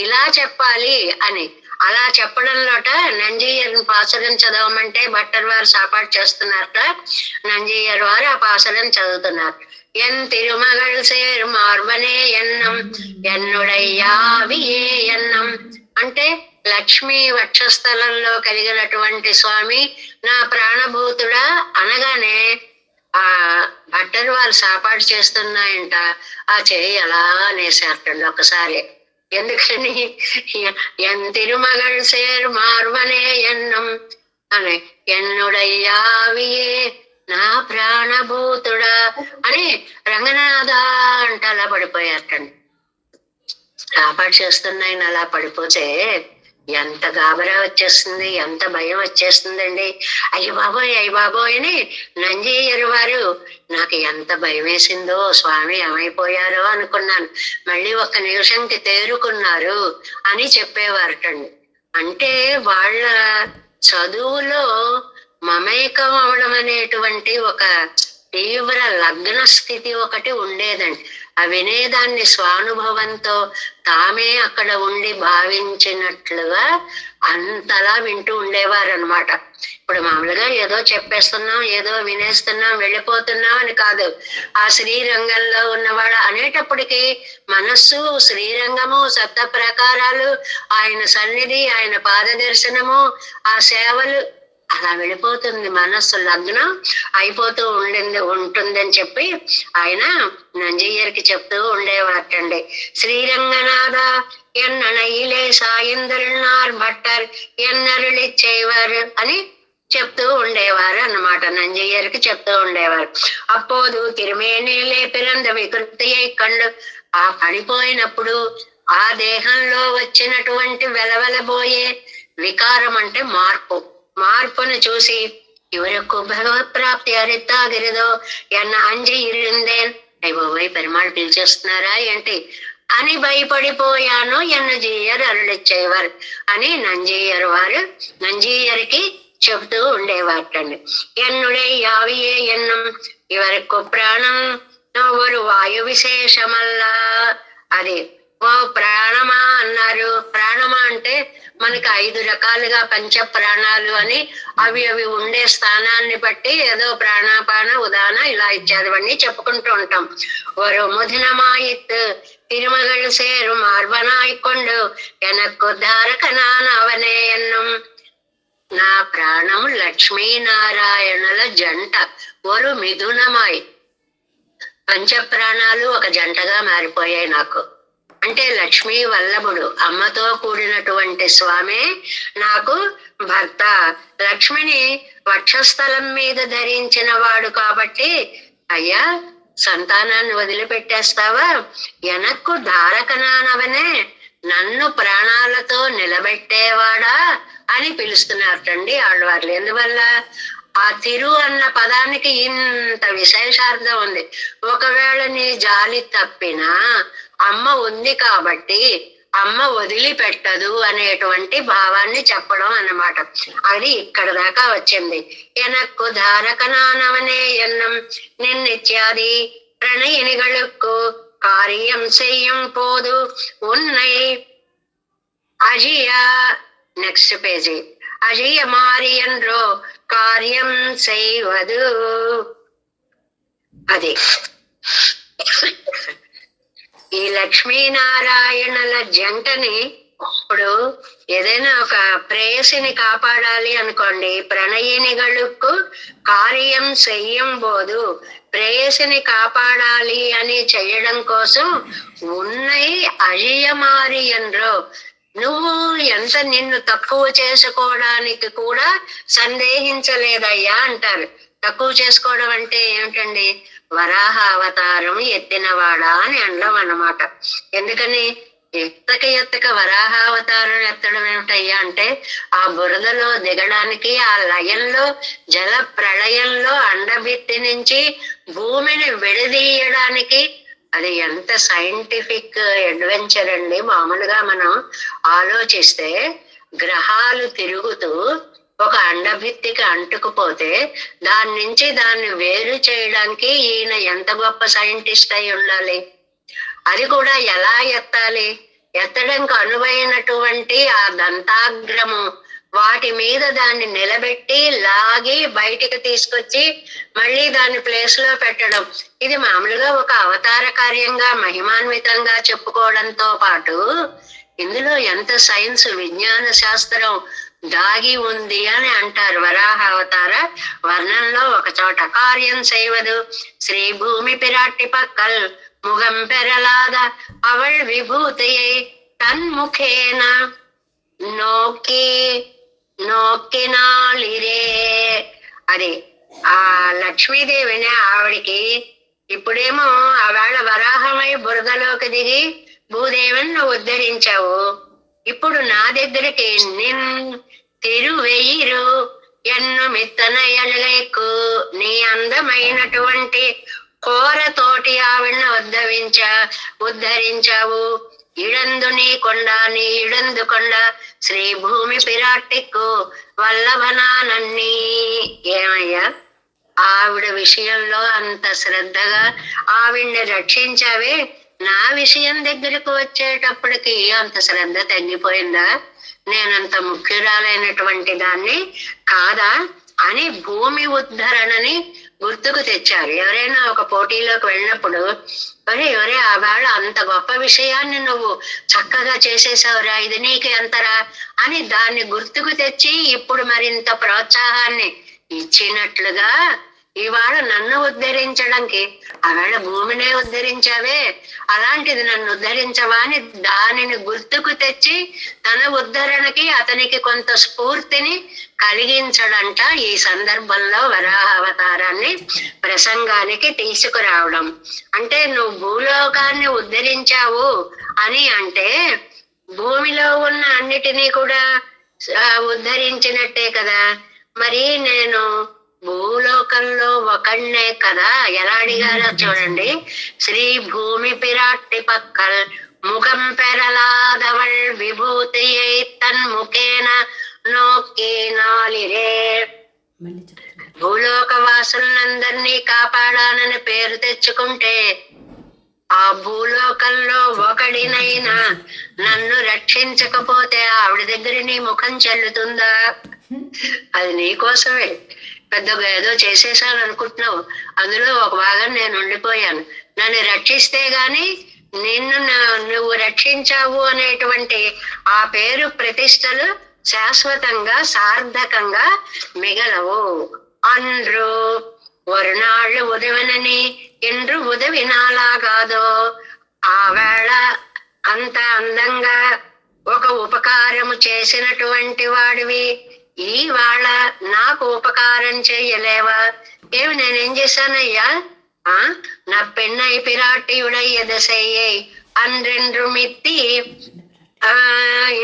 ఇలా చెప్పాలి అని అలా చెప్పడంలోట నంజీయర్ పాసురం చదవమంటే భట్టర్ వారు సాపాటు చేస్తున్నారట. నంజీయర్ వారు ఆ పాసురం చదువుతున్నారు. ఎన్ తిరుమగల్ సేర్ మార్బనే ఎన్నం ఎన్నుడయ్యావియే ఎన్నం అంటే లక్ష్మీ వక్షస్థలంలో కలిగినటువంటి స్వామి నా ప్రాణభూతుడా అనగానే ఆ భట్టరు వాళ్ళు సాపాటు చేస్తున్నాయంట, ఆ చెయ్యి అలా అనేసేటండి ఒకసారి. ఎందుకని ఎన్ తిరుమగళ్ సేర్ మార్వనే ఎన్నం అని ఎన్నుడయ్యావియే నా ప్రాణభూతుడా అని రంగనాథ అంటే అలా పడిపోయారటండి. సాపాటు చేస్తున్నాయని అలా పడిపోతే ఎంత గాబరా వచ్చేస్తుంది, ఎంత భయం వచ్చేస్తుందండి. అయ్య బాబోయ్ అని నంజయ్యర్ వారు నాకు ఎంత భయం వేసిందో, స్వామి ఏమైపోయారో అనుకున్నాను, మళ్ళీ ఒక్క నిమిషంకి తేరుకున్నారు అని చెప్పేవారటండి. అంటే వాళ్ళ చదువులో మమేకం అవడం అనేటువంటి ఒక తీవ్ర లగ్న స్థితి ఒకటి ఉండేదండి. ఆ వినేదాన్ని స్వానుభవంతో తామే అక్కడ ఉండి భావించినట్లుగా అంతలా వింటూ ఉండేవారు అనమాట. ఇప్పుడు మామూలుగా ఏదో చెప్పేస్తున్నాం, ఏదో వినేస్తున్నాం, వెళ్ళిపోతున్నాం అని కాదు. ఆ శ్రీరంగంలో ఉన్నవాడు అనేటప్పటికీ మనస్సు, శ్రీరంగము, సప్త ప్రకారాలు, ఆయన సన్నిధి, ఆయన పాద దర్శనము, ఆ సేవలు అలా వెళ్ళిపోతుంది. మనస్సు లగ్నం అయిపోతూ ఉంటుందని చెప్పి ఆయన నంజయ్యర్కి చెప్తూ ఉండేవాటండి. శ్రీరంగనాథ ఎన్నయిలే సాయంత్రనార్ భట్టర్ ఎన్నరులిచ్చేవారు అని చెప్తూ ఉండేవారు అన్నమాట. నంజయ్యర్కి చెప్తూ ఉండేవారు. అప్పోదు తిరుమేనిలే పిరంద వికృతియై కండు, ఆ పడిపోయినప్పుడు ఆ దేహంలో వచ్చినటువంటి వెలవెలబోయే వికారం అంటే మార్పును చూసి ఇవరకు భగవత్ ప్రాప్తి అరిత్తాగిరిదో ఎన్న అంజి ఇల్లిందేన్, అయ్యబాబోయ్ పెరుమాళ్ళు పిలిచేస్తున్నారా ఏంటి అని భయపడిపోయాను ఎన్నజీయర్ అరుളിచ్చేవారు అని నంజీయర్కి చెబుతూ ఉండేవాటండి. ఎన్నుడే యావియే ఎన్నం ఇవరకు ప్రాణం ஒரு వాయు విశేషమల్లా. అది ఓ ప్రాణమా అన్నారు. ప్రాణమా అంటే మనకి 5 రకాలుగా పంచ ప్రాణాలు అని అవి ఉండే స్థానాన్ని బట్టి ఏదో ప్రాణాపాన ఉదాన ఇలా ఇచ్చేదవన్నీ చెప్పుకుంటూ ఉంటాం. ஒரு ముదినమాయిత్ తిరుమగళ్ సేరు మార్బనాయికొండు ఎనక్కు ధారకనాన అవనే ఎన్నం. నా ప్రాణం లక్ష్మీనారాయణుల జంట ஒரு మిథునమాయి. పంచ ప్రాణాలు ఒక జంటగా మారిపోయాయి నాకు. అంటే లక్ష్మీ వల్లభుడు, అమ్మతో కూడినటువంటి స్వామి నాకు భర్త. లక్ష్మిని వక్షస్థలం మీద ధరించిన వాడు కాబట్టి, అయ్యా సంతానాన్ని వదిలిపెట్టేస్తావా, ఎనక్కు ధారకనానవనే నన్ను ప్రాణాలతో నిలబెట్టేవాడా అని పిలుస్తున్నారటండి ఆళ్వార్లు. ఎందువల్ల ఆ తిరు అన్న పదానికి ఇంత విశేషార్థం ఉంది. ఒకవేళ నీ జాలి తప్పినా అమ్మ ఉంది కాబట్టి అమ్మ వదిలిపెట్టదు అనేటువంటి భావాన్ని చెప్పడం అన్నమాట. అది ఇక్కడ దాకా వచ్చింది. ఎనక్కు ధారకనానవనే ఎన్నం నిన్నిత్యాది ప్రణయినిగళుక్కు కార్యం చెయ్యం పోదు ఉన్నై అజియ. Next page. అజియ మారి ఎండ్రో కార్యం చేయవదు. అది ఈ లక్ష్మీనారాయణల జంటని ఇప్పుడు ఏదైనా ఒక ప్రేయసిని కాపాడాలి అనుకోండి, ప్రణయినిగళుక్కు కార్యం చెయ్యం పోదు. ప్రేయసిని కాపాడాలి అని చెయ్యడం కోసం ఉన్నై అజియమారి ఎండ్రో, నువ్వు ఎంత నిన్ను తక్కువ చేసుకోవడానికి కూడా సందేహించలేదయ్యా అంటారు. తక్కువ చేసుకోవడం అంటే ఏమిటండి? వరాహ అవతారం ఎత్తినవాడా అని అనడం అన్నమాట. ఎందుకని ఎత్తక వరాహావతారం ఎత్తడం ఏమిటయ్యా అంటే, ఆ బురదలో దిగడానికి, ఆ లయంలో జల ప్రళయంలో అండభిత్తి నుంచి భూమిని విడదీయడానికి అది ఎంత సైంటిఫిక్ అడ్వెంచర్ అండి. మామూలుగా మనం ఆలోచిస్తే గ్రహాలు తిరుగుతూ ఒక అండభిత్తికి అంటుకుపోతే దాని నుంచి దాన్ని వేరు చేయడానికి ఈయన ఎంత గొప్ప సైంటిస్ట్ అయి ఉండాలి. అది కూడా ఎలా ఎత్తాలి, ఎత్తడానికి అనువైనటువంటి ఆ దంతాగ్రము వాటి మీద దాన్ని నిలబెట్టి లాగి బయటికి తీసుకొచ్చి మళ్ళీ దాన్ని ప్లేస్ లో పెట్టడం, ఇది మామూలుగా ఒక అవతార కార్యంగా మహిమాన్వితంగా చెప్పుకోవడంతో పాటు ఇందులో ఎంత సైన్స్, విజ్ఞాన శాస్త్రం, దాగి ఉంది అని అంటారు. వరాహ అవతార వర్ణంలో ఒక చోట కార్యం செய்வது శ్రీ భూమి పిరాట్టి పక్కల్ ముఖం పెరలాద అవళ్ విభూతియై తన్ముఖేన నోక్కినాలిరే. అది ఆ లక్ష్మీదేవిని ఆవిడికి ఇప్పుడేమో ఆవేళ వరాహమై బురదలోకి దిగి భూదేవిని ఉద్ధరించావు. ఇప్పుడు నా దగ్గరికి నిన్ తిరువెయ్యిరు ఎన్ను మిత్తన ఎళ్ళకు నీ అందమైనటువంటి కోరతోటి ఆవిడను ఉద్ధరించావు. ఇడందు నీ కొండ నీ ఇడందు కొండ శ్రీ భూమి పిరాట్టికు వల్లభనానన్నీ. ఏమయ్యా ఆవిడ విషయంలో అంత శ్రద్ధగా ఆవిడ్ని రక్షించావే, నా విషయం దగ్గరకు వచ్చేటప్పటికి అంత శ్రద్ధ తగ్గిపోయిందా? నేనంత ముఖ్యురాలైనటువంటి దాన్ని కాదా అని భూమి ఉద్ధరణని గుర్తుకు తెచ్చారు. ఎవరైనా ఒక పోటీలోకి వెళ్ళినప్పుడు ఎవరే ఆ వేళ అంత గొప్ప విషయాన్ని నువ్వు చక్కగా చేసేసావురా, ఇది నీకు ఎంతరా అని దాన్ని గుర్తుకు తెచ్చి ఇప్పుడు మరింత ప్రోత్సాహాన్ని ఇచ్చినట్లుగా ఇవాళ నన్ను ఉద్ధరించడానికి ఆవేళ భూమినే ఉద్ధరించావే, అలాంటిది నన్ను ఉద్ధరించవా అని దానిని గుర్తుకు తెచ్చి తన ఉద్ధరణకి అతనికి కొంత స్ఫూర్తిని కలిగించడంట. ఈ సందర్భంలో వరాహ అవతారాన్ని ప్రసంగానికి తీసుకురావడం అంటే నువ్వు భూలోకాన్ని ఉద్ధరించావు అని అంటే భూమిలో ఉన్న అన్నిటినీ కూడా ఉద్ధరించినట్టే కదా. మరి నేను భూలోకంలో ఒకళ్ళే కదా. ఎలా అడిగారో చూడండి. శ్రీ భూమి పిరాట్టి పక్కల్ ముఖం పెరలాదవళ్ విభూతియై తన్ముఖేన నోక్కినాలిరే. భూలోక వాసులందరినీ కాపాడానని పేరు తెచ్చుకుంటే ఆ భూలోకంలో ఒకడినైనా నన్ను రక్షించకపోతే ఆవిడ దగ్గర నీ ముఖం చెల్లుతుందా? అది నీకోసమే. పెద్దగా ఏదో చేసేసాను అనుకుంటున్నావు, అందులో ఒక భాగం నేను ఉండిపోయాను. నన్ను రక్షిస్తే గాని నువ్వు రక్షించావు అనేటువంటి ఆ పేరు ప్రతిష్టలు శాశ్వతంగా సార్థకంగా మిగలవు. అండ్రు ఒరునాళ్ళు ఉదవనని ఇండ్రు ఉదవినాలాగాదో. ఆవేళ అంత అందంగా ఒక ఉపకారము చేసినటువంటి వాడివి ఈవేళ నాకు ఉపకారం చెయ్యలేవా? ఏమి నేనేం చేశానయ్యా? నా పెన్నై పిరాட்டியுடை எதசையை அன்றென்று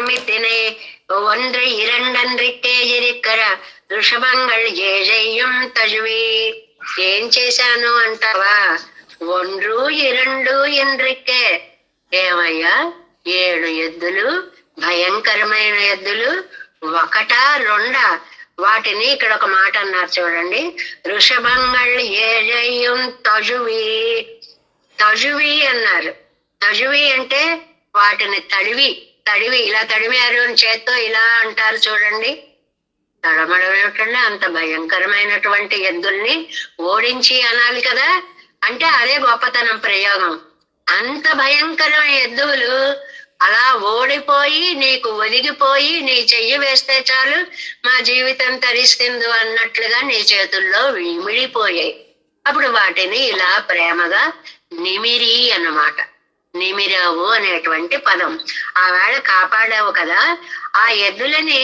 மித்தினை ஒன்று இரண்டன்றிக்கே இருக்கிற ఋషభంగళ్ ఏజయ్యం తజువి. ఏం చేశాను అంటావా? ఒండ్రు ఇరండు ఇండ్రిక్కే. ఏమయ్యా 7 ఎద్దులు, భయంకరమైన ఎద్దులు, ఒకటా రెండా? వాటిని ఇక్కడ ఒక మాట అన్నారు చూడండి. ఋషభంగళ్ ఏజయ్యం తజువి. తజువి అన్నారు. తజువి అంటే వాటిని తడివి ఇలా తడిమారు అని చేత్తో ఇలా అంటారు చూడండి. తడమడం ఏమిటండి? అంత భయంకరమైనటువంటి ఎద్దుల్ని ఓడించి అనాలి కదా. అంటే అదే గొప్పతనం ప్రయోగం. అంత భయంకరమైన ఎద్దులు అలా ఓడిపోయి నీకు ఒదిగిపోయి నీ చెయ్యి వేస్తే చాలు మా జీవితం తరిస్తుందు అన్నట్లుగా నీ చేతుల్లో విమిడిపోయాయి. అప్పుడు వాటిని ఇలా ప్రేమగా నిమిరి అన్నమాట. నిమిరావు అనేటువంటి పదం. ఆవేళ కాపాడావు కదా, ఆ ఎద్దులని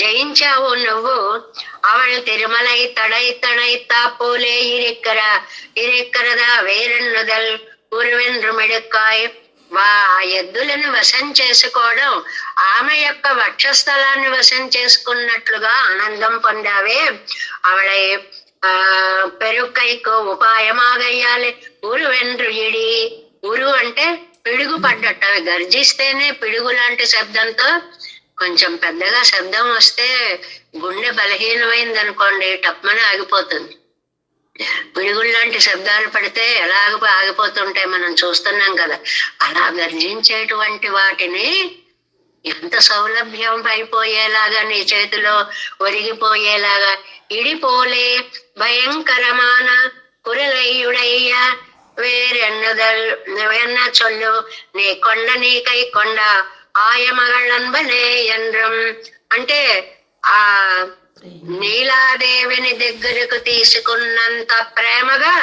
జయించావు నువ్వు. అవళ్ తిరుమలై తడై తాపోలే ఇరెక్కరదా వేరన్నుదల్ ఉరువెన్రు మెడుక్కాయ్. ఆ ఎద్దులను వశం చేసుకోవడం ఆమె యొక్క వక్షస్థలాన్ని వశం చేసుకున్నట్లుగా ఆనందం పొందావే. అవళై పెరుక్కైకు ఉపాయమాగయ్యాలి ఉరువెన్రు ఇడి. ఉరు అంటే పిడుగు పడ్డట్టు. అవి గర్జిస్తేనే పిడుగు లాంటి శబ్దంతో కొంచెం పెద్దగా శబ్దం వస్తే గుండె బలహీనమైంది అనుకోండి, టప్మని ఆగిపోతుంది. పిడుగులు లాంటి శబ్దాలు పడితే ఎలాగ ఆగిపోతుంటాయి మనం చూస్తున్నాం కదా. అలా గర్జించేటువంటి వాటిని ఎంత సౌలభ్యం అయిపోయేలాగా నీ చేతిలో ఒరిగిపోయేలాగా ఇడిపోలే భయంకరమాన కురలయ్యుడయ్య వేరెన్న చొల్లు నీ కొండ నీకై కొండ ఆయమగళ్ళన్బనే ఎండ్రం. అంటే ఆ నీలాదేవిని దగ్గరకు తీసుకున్నంత ప్రేమగా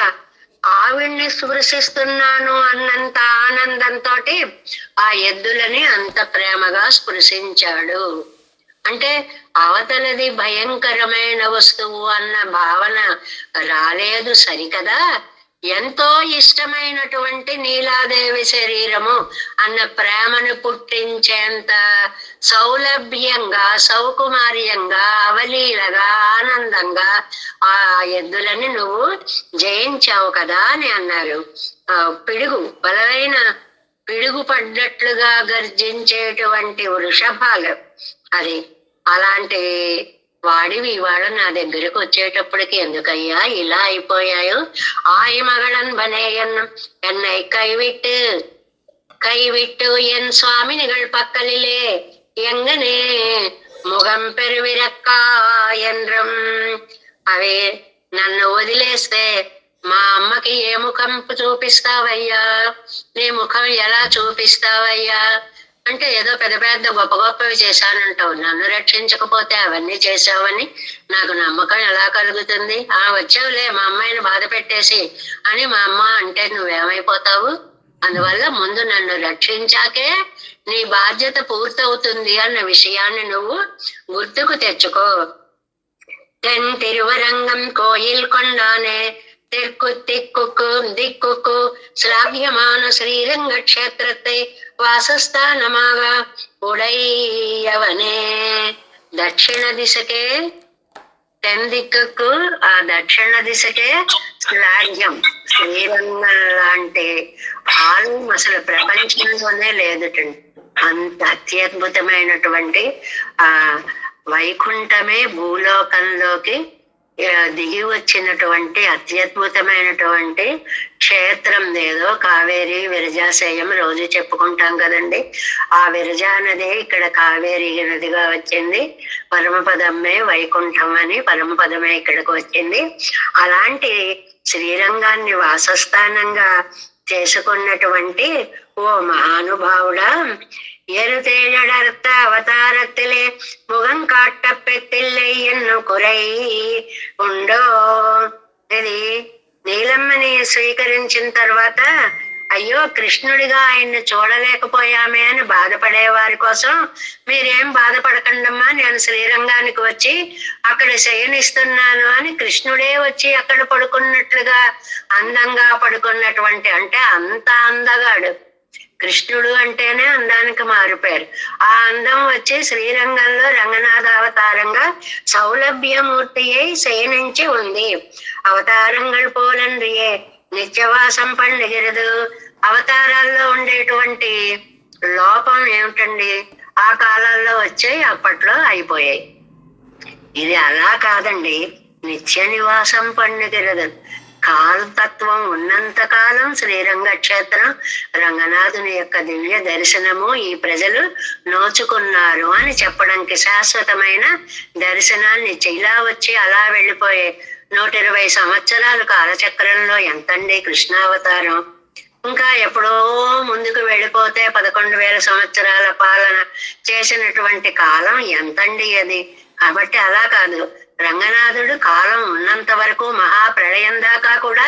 ఆవిడ్ని స్పృశిస్తున్నాను అన్నంత ఆనందంతో ఆ ఎద్దులని అంత ప్రేమగా స్పృశించాడు. అంటే అవతలది భయంకరమైన వస్తువు అన్న భావన రాలేదు సరికదా, ఎంతో ఇష్టమైనటువంటి నీలాదేవి శరీరము అన్న ప్రేమను పుట్టించేంత సౌలభ్యంగా, సౌకుమార్యంగా, అవలీలగా, ఆనందంగా ఆ ఎద్దులని నువ్వు జయించావు కదా అని అన్నారు. బలమైన పిడుగు పడ్డట్లుగా గర్జించేటువంటి వృషభాలు అది. అలాంటి వాడివి ఇవాళ నా దగ్గరకు వచ్చేటప్పటికి ఎందుకయ్యా ఇలా అయిపోయాయో? ఆయి మగళన్ బనేయన్ என்னை கைவிட்டு என் சுவாமினிகள் பக்கலிலே எங்கனே முகம் பெருவிరక్కా என்றும் అవే నన్ను వదిలేస్తే మా అమ్మకి ఏ ముఖం చూపిస్తావయ్యా? నీ ముఖం ఎలా చూపిస్తావయ్యా? అంటే ఏదో పెద్ద పెద్ద గొప్ప గొప్పవి చేశానంటావు, నన్ను రక్షించకపోతే అవన్నీ చేసావని నాకు నమ్మకం ఎలా కలుగుతుంది? వచ్చావులే మా అమ్మాయిని బాధ పెట్టేసి అని మా అమ్మ అంటే నువ్వేమైపోతావు? అందువల్ల ముందు నన్ను రక్షించాకే నీ బాధ్యత పూర్తవుతుంది అన్న విషయాన్ని నువ్వు గుర్తుకు తెచ్చుకో. தென் திருவரங்கம் கோயில் கொண்டானே தெற்கு திக்குக்கு శ్లాఘ్యమాన శ్రీరంగ క్షేత్రத்தை వాసస్థానమాగ ఉడయ్యవనే. దక్షిణ దిశకే, తెన్ దిక్కుకు ఆ దక్షిణ దిశకే శ్లాఘ్యం. శ్రీరంగం లాంటి ఆలయం అసలు ప్రపంచంలోనే లేదుటండి. అంత అత్యద్భుతమైనటువంటి ఆ వైకుంఠమే భూలోకంలోకి దిగి వచ్చినటువంటి అత్యద్భుతమైనటువంటి క్షేత్రం ఏదో కావేరి విరజాశయం రోజు చెప్పుకుంటాం కదండి. ఆ విరజా నది ఇక్కడ కావేరి నదిగా వచ్చింది. పరమపదమే వైకుంఠం అని పరమపదమే ఇక్కడికి వచ్చింది. అలాంటి శ్రీరంగాన్ని వాసస్థానంగా చేసుకున్నటువంటి ఓ మహానుభావుడా, ఎరుతేజడర్త అవతారத்திலே ముఖం కాట్టపెత్తిల్లై ఎన్ను కురై ఉండో. ఇది నీలమ్మని స్వీకరించిన తర్వాత అయ్యో కృష్ణుడిగా ఆయన్ని చూడలేకపోయామే అని బాధపడే వారి కోసం మీరేం బాధపడకండమ్మా, నేను శ్రీరంగానికి వచ్చి అక్కడ శయనిస్తున్నాను అని కృష్ణుడే వచ్చి అక్కడ పడుకున్నట్లుగా అందంగా పడుకున్నటువంటి, అంటే అంత అందగాడు కృష్ణుడు అంటేనే అందానికి మారుపేరు. ఆ అందం వచ్చి శ్రీరంగంలో రంగనాథ అవతారంగా సౌలభ్యమూర్తి అయి శయనించి ఉంది. అవతారంగల్ పోలండ్రియే నిత్యవాసం పండుగిరదు. అవతారాల్లో ఉండేటువంటి లోపం ఏమిటండి? ఆ కాలాల్లో వచ్చాయి, అప్పట్లో అయిపోయాయి. ఇది అలా కాదండి, నిత్య నివాసం పండుగిరదు. కాలతత్వం ఉన్నంత కాలం శ్రీరంగ క్షేత్రం రంగనాథుని యొక్క దివ్య దర్శనము ఈ ప్రజలు నోచుకున్నారు అని చెప్పడానికి శాశ్వతమైన దర్శనాన్ని ఇలా వచ్చి అలా వెళ్ళిపోయే 120 సంవత్సరాలు కాలచక్రంలో ఎంతండి కృష్ణావతారం. ఇంకా ఎప్పుడో ముందుకు వెళ్ళిపోతే 11,000 సంవత్సరాల పాలన చేసినటువంటి కాలం ఎంతండి అది. కాబట్టి అలా కాదు, రంగనాథుడు కాలం ఉన్నంత వరకు మహాప్రళయం దాకా కూడా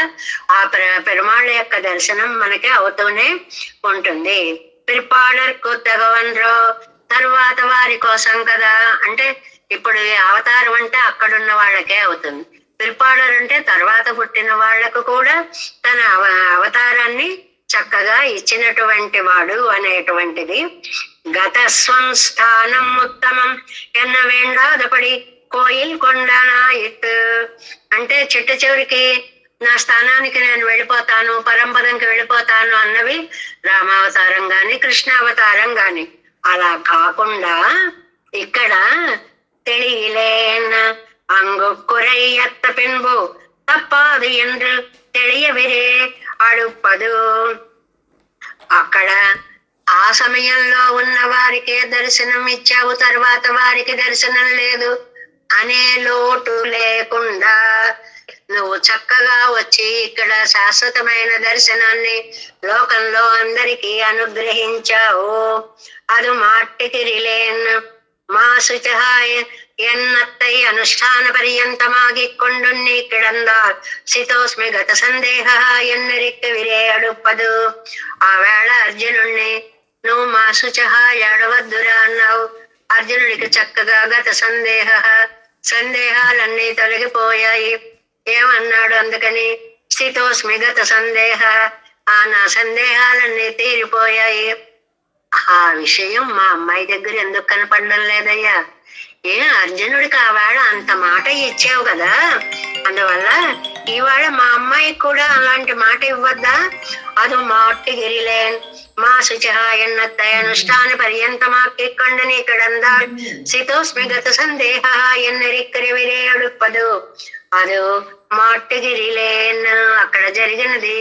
ఆ పెరుమాళ్ళ యొక్క దర్శనం మనకి అవుతూనే ఉంటుంది. పిర్పాడర్ కొత్తగవన్రో తర్వాత వారి కోసం కదా, అంటే ఇప్పుడు అవతారం అంటే అక్కడున్న వాళ్ళకే అవుతుంది. పిర్పాడర్ అంటే తర్వాత పుట్టిన వాళ్లకు కూడా తన అవతారాన్ని చక్కగా ఇచ్చినటువంటి వాడు అనేటువంటిది. గత స్వంస్థానం ఉత్తమం ఎన్న వేండాదపడి కోయిల్ కొండనాయిత్ అంటే చిట్ట చివరికి నా స్థానానికి నేను వెళ్ళిపోతాను, పరంపదంకి వెళ్ళిపోతాను అన్నవి రామావతారం గాని కృష్ణావతారం గాని. అలా కాకుండా ఇక్కడ తెలియలేన అంగు కురయ్యత్త పిన్బు తప్పాదు ఎందు తెలియవిరే అడుపదు. అక్కడ ఆ సమయంలో ఉన్న వారికే దర్శనం ఇచ్చావు, తర్వాత వారికి దర్శనం లేదు అనే లోటు లేకుండా నువ్వు చక్కగా వచ్చి ఇక్కడ శాశ్వతమైన దర్శనాన్ని లోకంలో అందరికీ అనుగ్రహించావు. అది మాటికి రిలేన్ மாசுச்சகாய என்னத்தை அனுஷ்டான பரியந்தமாகிக் கொண்டு நீ கிடந்தால் சிதோஸ்மி గత సందేహ ఎన్నరికి విరేడుపదు. ఆ వేళ అర్జునుణ్ణి నువ్వు మాసుచహ ఏడవద్దురా అన్నావు. అర్జునుడికి చక్కగా గత సందేహాలన్నీ తొలగిపోయాయి. ఏమన్నాడు అందుకని? స్థితోస్మి గత సందేహ, ఆ నా సందేహాలన్నీ తీరిపోయాయి. ఆ విషయం మా అమ్మాయి దగ్గర ఎందుకు కనపడడం లేదయ్యా? అర్జునుడికి ఆవాడ అంత మాట ఇచ్చావు కదా, అందువల్ల ఈవాడ మా అమ్మాయికి కూడా అలాంటి మాట ఇవ్వద్దా? అది మాట్టిగిరిలేన్ మాసుచహ ఎన్నத்தை అనుష్ఠాన పర్యంతమాకిக் கொண்டு நீ கிடந்தால் சிதோஸ்மி గత సందేహ ఎన్నరిక్కరి విరేడుపదు. అది మాట్టిగిరిలేన్, అక్కడ జరిగినది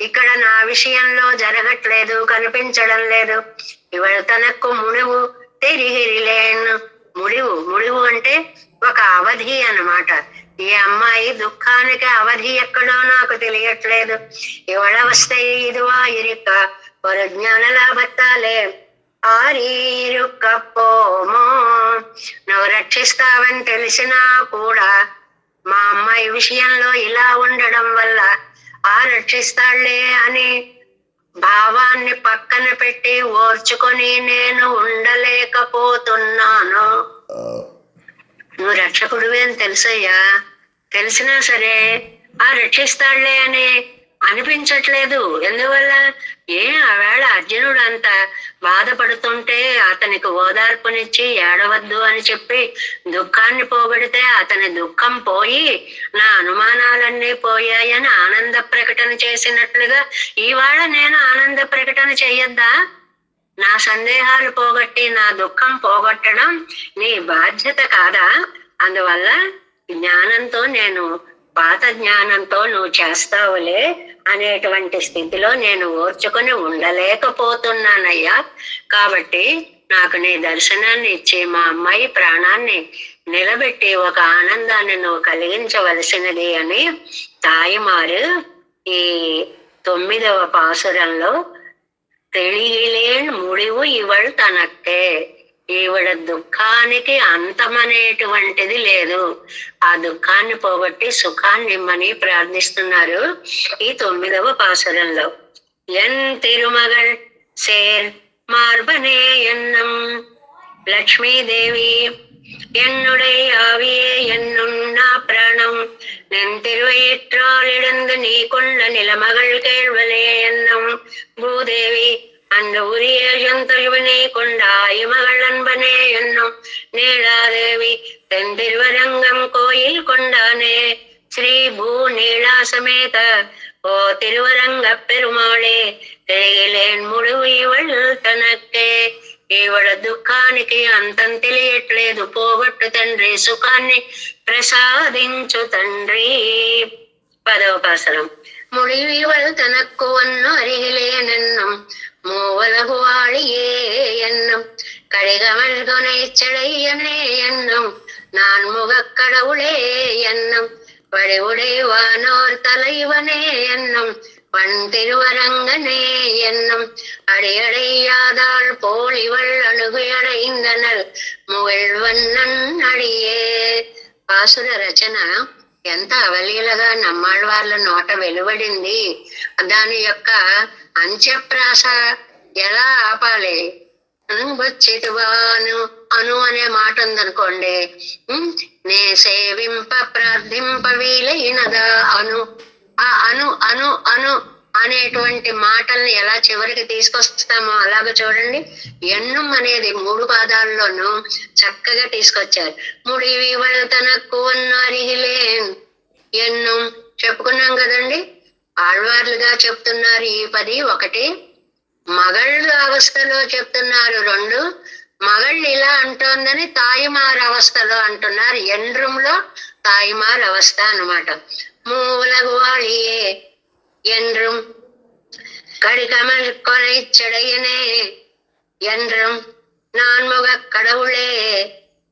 ఇక్కడ నా విషయంలో జరగట్లేదు, కనిపించడం లేదు. ఇవాళ తనకు ముడివు తిరిగిరిలేన్. ముడివు అంటే ఒక అవధి అన్నమాట. ఈ అమ్మాయి దుఃఖానికి అవధి ఎక్కడో నాకు తెలియట్లేదు. ఇవాళ వస్తే ఇదివా ఇరుక ఒక జ్ఞాన లాభత్తాలే ఆరీరుక్కపోమో. నువ్వు రక్షిస్తావని తెలిసినా కూడా మా అమ్మాయి విషయంలో ఇలా ఉండడం వల్ల ఆ రక్షిస్తాళ్లే అని భావాన్ని పక్కన పెట్టి ఓర్చుకొని నేను ఉండలేకపోతున్నాను. నువ్వు రక్షకుడివే అని తెలుసయ్యా, తెలిసినా సరే ఆ రక్షిస్తాళ్లే అని అనిపించట్లేదు. ఎందువల్ల? ఆవేళ అర్జునుడు అంత బాధపడుతుంటే అతనికి ఓదార్పునిచ్చి ఏడవద్దు అని చెప్పి దుఃఖాన్ని పోగొడితే అతని దుఃఖం పోయి నా అనుమానాలన్నీ పోయాయని ఆనంద ప్రకటన చేసినట్లుగా ఇవాళ నేను ఆనంద ప్రకటన చెయ్యొద్దా? నా సందేహాలు పోగొట్టి నా దుఃఖం పోగొట్టడం నీ బాధ్యత కాదా? అందువల్ల జ్ఞానంతో పాత జ్ఞానంతో నువ్వు చేస్తావులే అనేటువంటి స్థితిలో నేను ఓర్చుకొని ఉండలేకపోతున్నానయ్యా. కాబట్టి నాకు నీ దర్శనాన్ని ఇచ్చి మా అమ్మాయి ప్రాణాన్ని నిలబెట్టి ఒక ఆనందాన్ని నువ్వు కలిగించవలసినది అని తాయిమారు ఈ 9వ పాసురంలో తెలియలేని ముడివు ఇవళ తనక్కే. ఈవిడ దుఃఖానికి అంతమనేటువంటిది లేదు. ఆ దుఃఖాన్ని పోగొట్టి సుఖాన్ని ఇమ్మని ప్రార్థిస్తున్నారు ఈ 9వ పాసురంలో. ఎన్ తిరుమగల్ సేర్ మార్బనే ఎన్నం లక్ష్మీదేవి என்னுடைய ஆவியே என்னும் நா பிராணம் நின் திருவயிற்றால் இழந்து நீ கொண்ட நிலமகள் கேள்வலே என்னும் பூதேவி அந்த உரிய ஜந்தல்வனே கொண்டாய் மகள் அன்பனே என்னும் நீலாதேவி தென் திருவரங்கம் கோயில் கொண்டானே ஸ்ரீ பூ நீலா சமேத ஓ திருவரங்க பெருமாளே తెలియలేన్ ముడువు ఇవళ తనక్కే. ఈవిడ దుఃఖానికి అంతం తెలియట్లేదు, పోగొట్టు తండ్రి, సుఖాన్ని ప్రసాదించు తండ్రి. 10వ పాసురం. முடிவு இவள் தனக்கு ஒன்னு அருகிலேனென்னும் மூவலகு வாழியே என்னும் கடிகமல் துணை செடையனே என்னும் நான் முகக் கடவுளே என்னும் வடிவுடைவானோர் தலைவனே என்னும் பண் திருவரங்கனே என்னும் அடியடையாதாள் போல் இவள் அணுகையடைந்தனள் முகழ்வண்ணன் அடியே. పాసుర రచన ఎంత అవలీలగా నమ్మాళ్ళవార్ల నోట వెలువడింది. దాని యొక్క అంత్యప్రాస ఎలా ఆపాలి? వచ్చితువాను అను అనే మాట ఉందనుకోండి, నే సేవింప ప్రార్థింప వీలైనదా అను. ఆ అను అను అను అనేటువంటి మాటల్ని ఎలా చివరికి తీసుకొస్తామో అలాగ చూడండి. ఎన్నుం అనేది 3 పాదాల్లోనూ చక్కగా తీసుకొచ్చారు. ముడివివళ తనకు అరిగిలేన్ ఎన్నుం చెప్పుకున్నాం కదండి. ఆళ్వార్లుగా చెప్తున్నారు ఈ 10. 1 మగళ్ళు అవస్థలో చెప్తున్నారు. 2 మగళ్ళు ఇలా అంటోందని తాయిమారు అవస్థలో అంటున్నారు. ఎండ్రంలో తాయిమారు అవస్థ అన్నమాట. மூலகு வாழியே என்றும் கடிகமல் கொலை செடையனே என்றும் நான்முகக் கடவுளே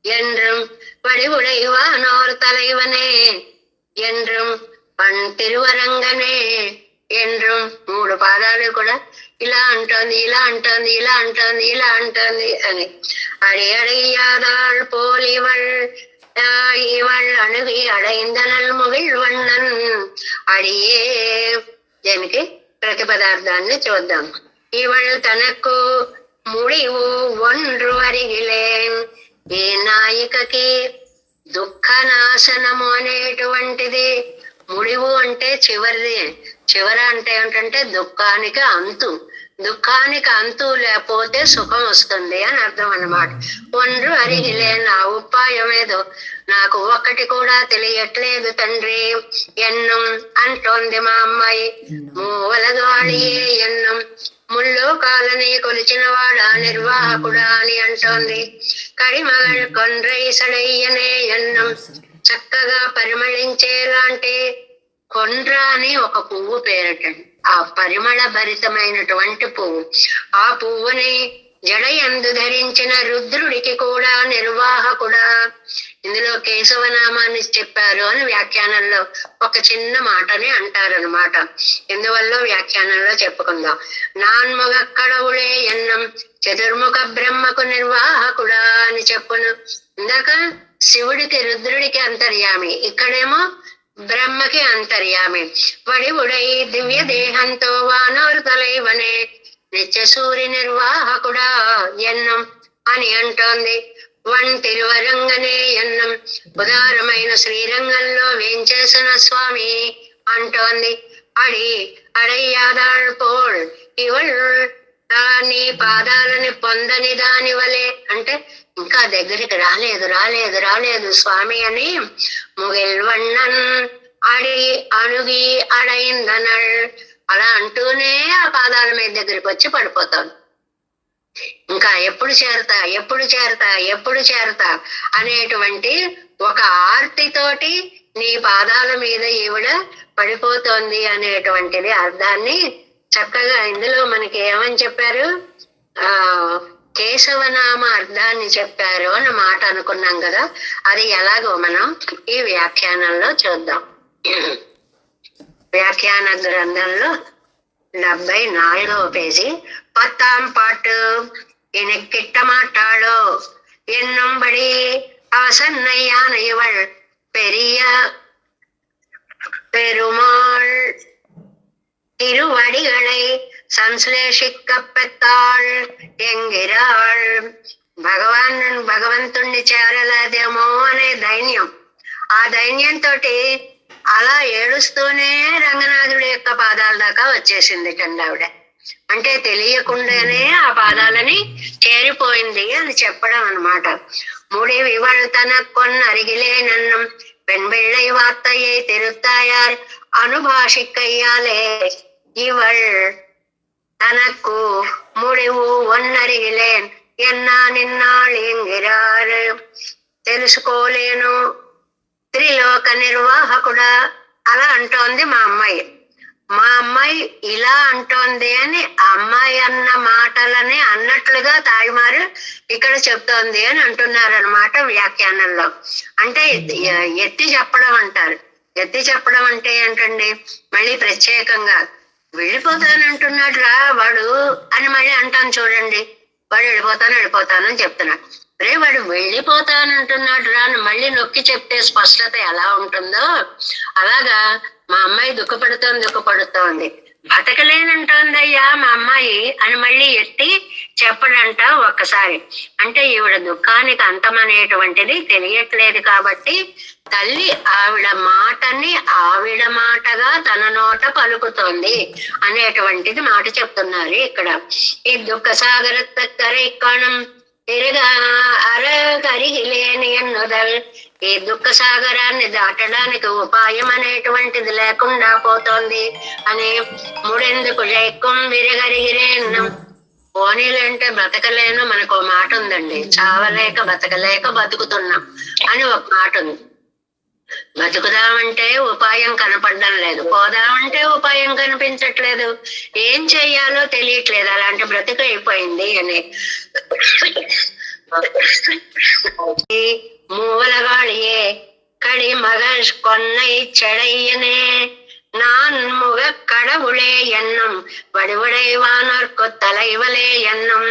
என்றும் வடிவுடைவானோர் தலைவனே என்றும் பண் திருவரங்கனே என்றும் 3 పాదాలు కూడా ఇలా అంటోంది, ఇలా అంటోంది, ఇలా అంటోంది, ఇలా అంటోంది అని. అడియడియాదాள் పోల్ ఇవள் అణువి అడైందనల్ ముగిల్ వన్నన్ అడియే. దీనికి ప్రతిపదార్థాన్ని చూద్దాం. ఇవள் తనకు ముడివు ఒండ్రు అరిగిలేన్. ఈ నాయికకి దుఃఖ నాశనము అనేటువంటిది. ముడివు అంటే చివరిది. చివర అంటే ఏమిటంటే దుఃఖానికి అంతు. దుఃఖానికి అంతు లేకపోతే సుఖం వస్తుంది అని అర్థం అన్నమాట. ఒండ్రు అరిగిలే, నా ఉపాయం ఏదో నాకు ఒక్కటి కూడా తెలియట్లేదు తండ్రి. ఎన్నం అంటోంది మా అమ్మాయి. మూవలగాడియే ఎన్నం, ముల్లోకాలని కొలిచిన వాడా నిర్వాహకుడా అని అంటోంది. కడిమగల్ కొండ్రైసడయ్యనే ఎన్నం, చక్కగా పరిమళించేలాంటి కొండ్ర అని ఒక పువ్వు పేరటండి. ఆ పరిమళ భరితమైనటువంటి పువ్వు. ఆ పువ్వుని జడయందు ధరించిన రుద్రుడికి కూడా నిర్వాహకుడా. ఇందులో కేశవనామాన్ని చెప్పారు అని వ్యాఖ్యానంలో ఒక చిన్న మాటని అంటారనమాట. ఇందువల్ల వ్యాఖ్యానంలో చెప్పుకుందాం. నాన్ముగ కడవులే ఎన్నం, చతుర్ముఖ బ్రహ్మకు నిర్వాహకుడా అని చెప్పును. ఇందాక శివుడికి రుద్రుడికి అంతర్యామి, ఇక్కడేమో బ్రహ్మకి అంతర్యామి. వడివుడై దివ్య దేహంతో వానోరు తలైవనే నిత్య సూర్య నిర్వాహకుడా ఎన్నం అని అంటోంది. తిరువరంగనే ఎన్నం, ఉదారమైన శ్రీరంగంలో వేంచేసిన స్వామి అంటోంది. అడయ్యాదాళ్ పోల్ ఇవళ్ నీ పాదాలని పొందని దాని వలె, అంటే ఇంకా దగ్గరికి రాలేదు రాలేదు రాలేదు స్వామి అని. ముగిల్వన్నన్ అడి అణుగి అడైందనల్, అలా అంటూనే ఆ పాదాల మీద దగ్గరికి వచ్చి పడిపోతాను. ఇంకా ఎప్పుడు చేరతా ఎప్పుడు చేరతా ఎప్పుడు చేరతా అనేటువంటి ఒక ఆర్తితోటి నీ పాదాల మీద ఈవిడ పడిపోతోంది అనేటువంటిది అర్థాన్ని చక్కగా ఇందులో మనకి ఏమని చెప్పారు, కేశవనామ అర్థాన్ని చెప్పారు అన్న మాట అనుకున్నాం కదా. అది ఎలాగో మనం ఈ వ్యాఖ్యానంలో చూద్దాం. వ్యాఖ్యాన గ్రంథంలో 74వ పేజీ 10ஆம் பாட்டு. எனக்கிட்ட மாட்டாளோ என்னும்படி அவசன்னையான இவள் பெரிய பெருமாள் திருவடிகளை సంశ్లేషిక్క పెత్తాళ్ ఎంగిరాళ్. భగవంతుణ్ణి చేరలేదేమో అనే దైన్యం, ఆ దైన్యంతో అలా ఏడుస్తూనే రంగనాథుడి యొక్క పాదాల దాకా వచ్చేసింది ఆవిడ. అంటే తెలియకుండానే ఆ పాదాలని చేరిపోయింది అని చెప్పడం అన్నమాట. ముడి ఇవళ్ తనకొన్న అరిగిలే నన్నం పెన్బిళ్ళై వార్తయ్యై తిరుత్తాయార్ అనుభాషిక్కయ్యాలే. ఇవళ్ తనకు ముడివు ఒన్నరిగిలేన్ ఎన్నా నిన్నాళ్ళు ఎంగిరారు. తెలుసుకోలేను త్రిలోక నిర్వాహకుడా అలా అంటోంది మా అమ్మాయి. మా అమ్మాయి ఇలా అంటోంది అని అమ్మాయి అన్న మాటలని అన్నట్లుగా తాయిమారు ఇక్కడ చెప్తోంది అని అంటున్నారు అనమాట వ్యాఖ్యానంలో. అంటే ఎత్తి చెప్పడం అంటారు. ఎత్తి చెప్పడం అంటే ఏంటండి, మళ్ళీ ప్రత్యేకంగా వెళ్ళిపోతానంటున్నాడు రా వాడు అని మళ్ళీ అంటాను చూడండి. వాడు వెళ్ళిపోతాను అని చెప్తున్నాడు. రే వాడు వెళ్ళిపోతానంటున్నాడు రా అని మళ్ళీ నొక్కి చెప్తే స్పష్టత ఎలా ఉంటుందో అలాగా మా అమ్మాయి దుఃఖపడుతోంది. బతకలేనంటోందయ్యా మా అమ్మాయి అని మళ్ళీ ఎత్తి చెప్పడంట ఒక్కసారి. అంటే ఈవిడ దుఃఖానికి అంతం అనేటువంటిది తెలియట్లేదు కాబట్టి తల్లి ఆవిడ మాటని ఆవిడ మాటగా తన నోట పలుకుతోంది అనేటువంటిది మాట చెప్తున్నారు ఇక్కడ. ఈ దుఃఖ సాగర తక్కరై కణం తిరగా అరగరిగిలేని ఎన్నుదల్. ఈ దుఃఖ సాగరాన్ని దాటడానికి ఉపాయం అనేటువంటిది లేకుండా పోతోంది అని. ముడెందుకు జైక్కం విరగరిగిరేన్నం. పోనీలంటే బ్రతకలేను మనకు మాట ఉందండి. చావలేక బతకలేక బతుకుతున్నాం అని ఒక మాట ఉంది. బతుకుదామంటే ఉపాయం కనపడడం లేదు, పోదామంటే ఉపాయం కనిపించట్లేదు, ఏం చెయ్యాలో తెలియట్లేదు, అలాంటి బ్రతుకు అయిపోయింది అని. మూవలగాడియే కడి మగ కొన్నై చెడయ్యనే. நான் முக கடவுளే ఎన్నం వడివడైవానర్కు తలైవలే ఎన్నం.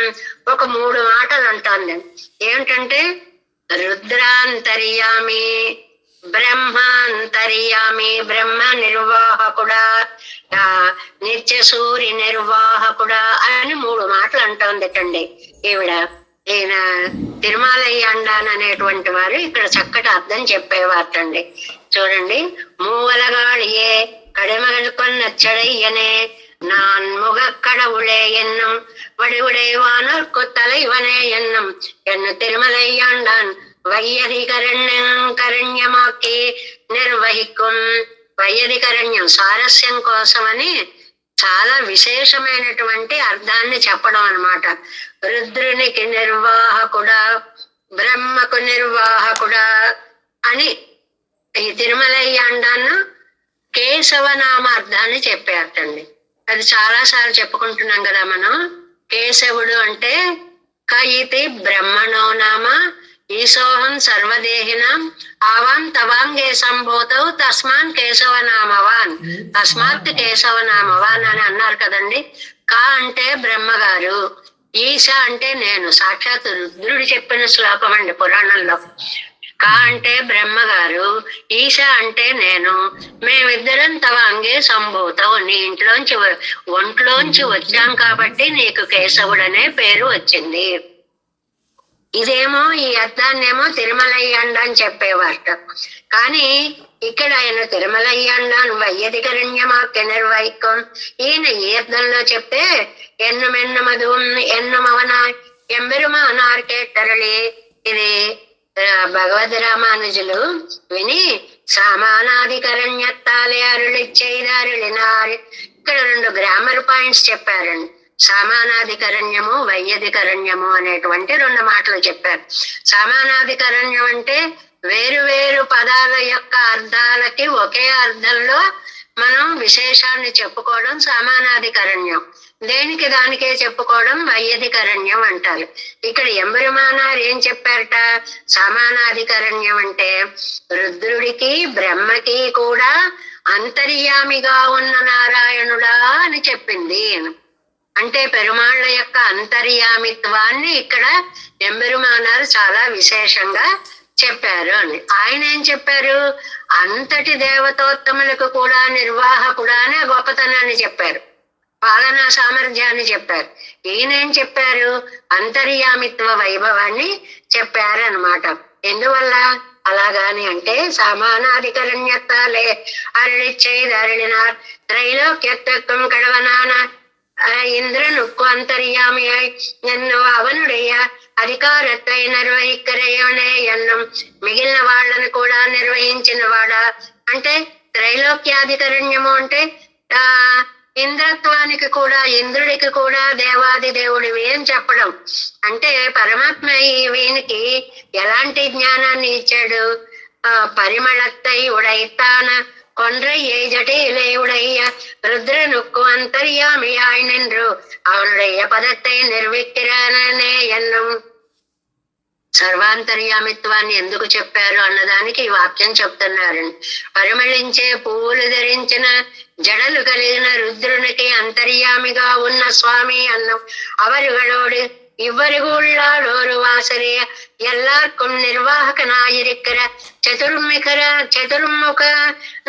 ఒక 3 మాటలు అంటాను. ఏమిటంటే రుద్రాంతర్యామి, బ్రహ్మాంతర్యామి, బ్రహ్మ నిర్వాహకుడా, నిత్య సూర్య నిర్వాహకుడా అని 3 మాటలు అంటోందిటండి ఈవిడ. ఈయన తిరుమలయ్యాండాన్ అనేటువంటి వారు ఇక్కడ చక్కటి అర్థం చెప్పేవారటండి. చూడండి, మూవలగాళియే కడిమగలు కొన్నచ్చడయ్యనే நான் முக கடவுளே என்னும் வடிவுடைவானோர்க்கு தலைவனே என்னும் ఎన్ను తిరుమలయ్యాండాన్ వైయధికరణ్యమాకి నిర్వహికుం. వైయధికరణ్యం సారస్యం కోసమని చాలా విశేషమైనటువంటి అర్థాన్ని చెప్పడం అన్నమాట. రుద్రునికి నిర్వాహకుడా, బ్రహ్మకు నిర్వాహకుడా అని ఈ తిరుమలయ్యాండాన్ను కేశవనామార్థాన్ని చెప్పారటండి. అది చాలా సార్లు చెప్పుకుంటున్నాం కదా మనం. కేశవుడు అంటే కయితి బ్రహ్మణో నామ ఈశోహం సర్వదేహినాం ఆవాన్ తవాంగే సంభూతౌ తస్మాన్ కేశవనామవాన్, తస్మాత్ కేశవనామవాన్ అని అన్నారు కదండి. కా అంటే బ్రహ్మగారు, ఈశ అంటే నేను, సాక్షాత్ రుద్రుడు చెప్పిన శ్లోకం అండి పురాణంలో. కా అంటే బ్రహ్మగారు, ఈశ అంటే నేను, మేమిద్దరం తవ అంగే సంభూతం, నీ ఒంట్లోంచి వచ్చాం కాబట్టి నీకు కేశవుడనే పేరు వచ్చింది. ఇదేమో ఈ అర్థాన్నేమో తిరుమలయ్యాండాన్ చెప్పేవారట. కానీ ఇక్కడ ఆయన తిరుమలయ్యాండాన్ వైయధికరణ్యమాక్య నిర్వహికం, ఈయన ఈ అర్థంలో చెప్తే ఎన్నుమెన్నమదుం ఎన్నుమవనా ఎంబెరుమానార్ కేట్టరళి. ఇది భగవద్ రామానుజులు విని సామానాధికరణ్యత్తాలే అరుళిచ్చైదారుళినారు. ఇక్కడ 2 గ్రామర్ పాయింట్స్ చెప్పారండి. సామానాధికరణ్యము, వైయధికరణ్యము అనేటువంటి 2 మాటలు చెప్పారు. సామానాధికరణ్యం అంటే వేరు వేరు పదాల యొక్క అర్థాలకి ఒకే అర్థంలో మనం విశేషాన్ని చెప్పుకోవడం సామానాధికరణ్యం. దేనికి దానికే చెప్పుకోవడం వైయధికరణ్యం అంటారు. ఇక్కడ ఎంబెరుమానార్ ఏం చెప్పారట? సమానాధికరణ్యం అంటే రుద్రుడికి బ్రహ్మకి కూడా అంతర్యామిగా ఉన్న నారాయణుడా అని చెప్పింది. అంటే పెరుమాళ్ళ యొక్క అంతర్యామిత్వాన్ని ఇక్కడ ఎంబెరుమానారు చాలా విశేషంగా చెప్పారు అని. ఆయన ఏం చెప్పారు? అంతటి దేవతోత్తములకు కూడా నిర్వాహకుడా అనే గొప్పతనాన్ని చెప్పారు, పాలనా సామర్థ్యాన్ని చెప్పారు. ఈయనేం చెప్పారు? అంతర్యామిత్వ వైభవాన్ని చెప్పారు అన్నమాట. ఎందువల్ల అలాగాని అంటే సమానాధికరణ్యత్తాలే అరళిచ్చైదరళినార్ త్రైలోక్యత్వం కడవనాన ఇంద్రనుక్కు అంతర్యామియాయ్ నన్ను అవనుடைய అధికారத்தை నిర్వహిక్కరేయనే ఎన్నం, మిగిలిన వాళ్ళని కూడా నిర్వహించిన వాడా. అంటే త్రైలోక్యాధికరణ్యము అంటే ఇంద్రత్వానికి కూడా, ఇంద్రుడికి కూడా దేవాది దేవుడివి అని చెప్పడం. అంటే పరమాత్మ వీనికి ఎలాంటి జ్ఞానాన్ని ఇచ్చాడు? పరిమళత్తై ఉడైతాన கொன்றையை ஜட்டிலேயுடைய ருத்ரனுக்கு அந்தர்யாமியாய் நின்று அவனுடைய பதத்தை నిర్విక్కిరాననే ఎన్నం. సర్వాంతర్యామిత్వాన్ని ఎందుకు చెప్పారు అన్నదానికి ఈ వాక్యం చెప్తున్నారండి. పరిమళించే పువ్వులు ధరించిన జడలు కలిగిన రుద్రునికి అంతర్యామిగా ఉన్న స్వామి అన్నం. அவர்களோடு இவ்வருகுள்ளாளோரு வாசரிய எல்லாருக்கும் நிர்வாகனாயிருக்கிற చతుర్ముఖ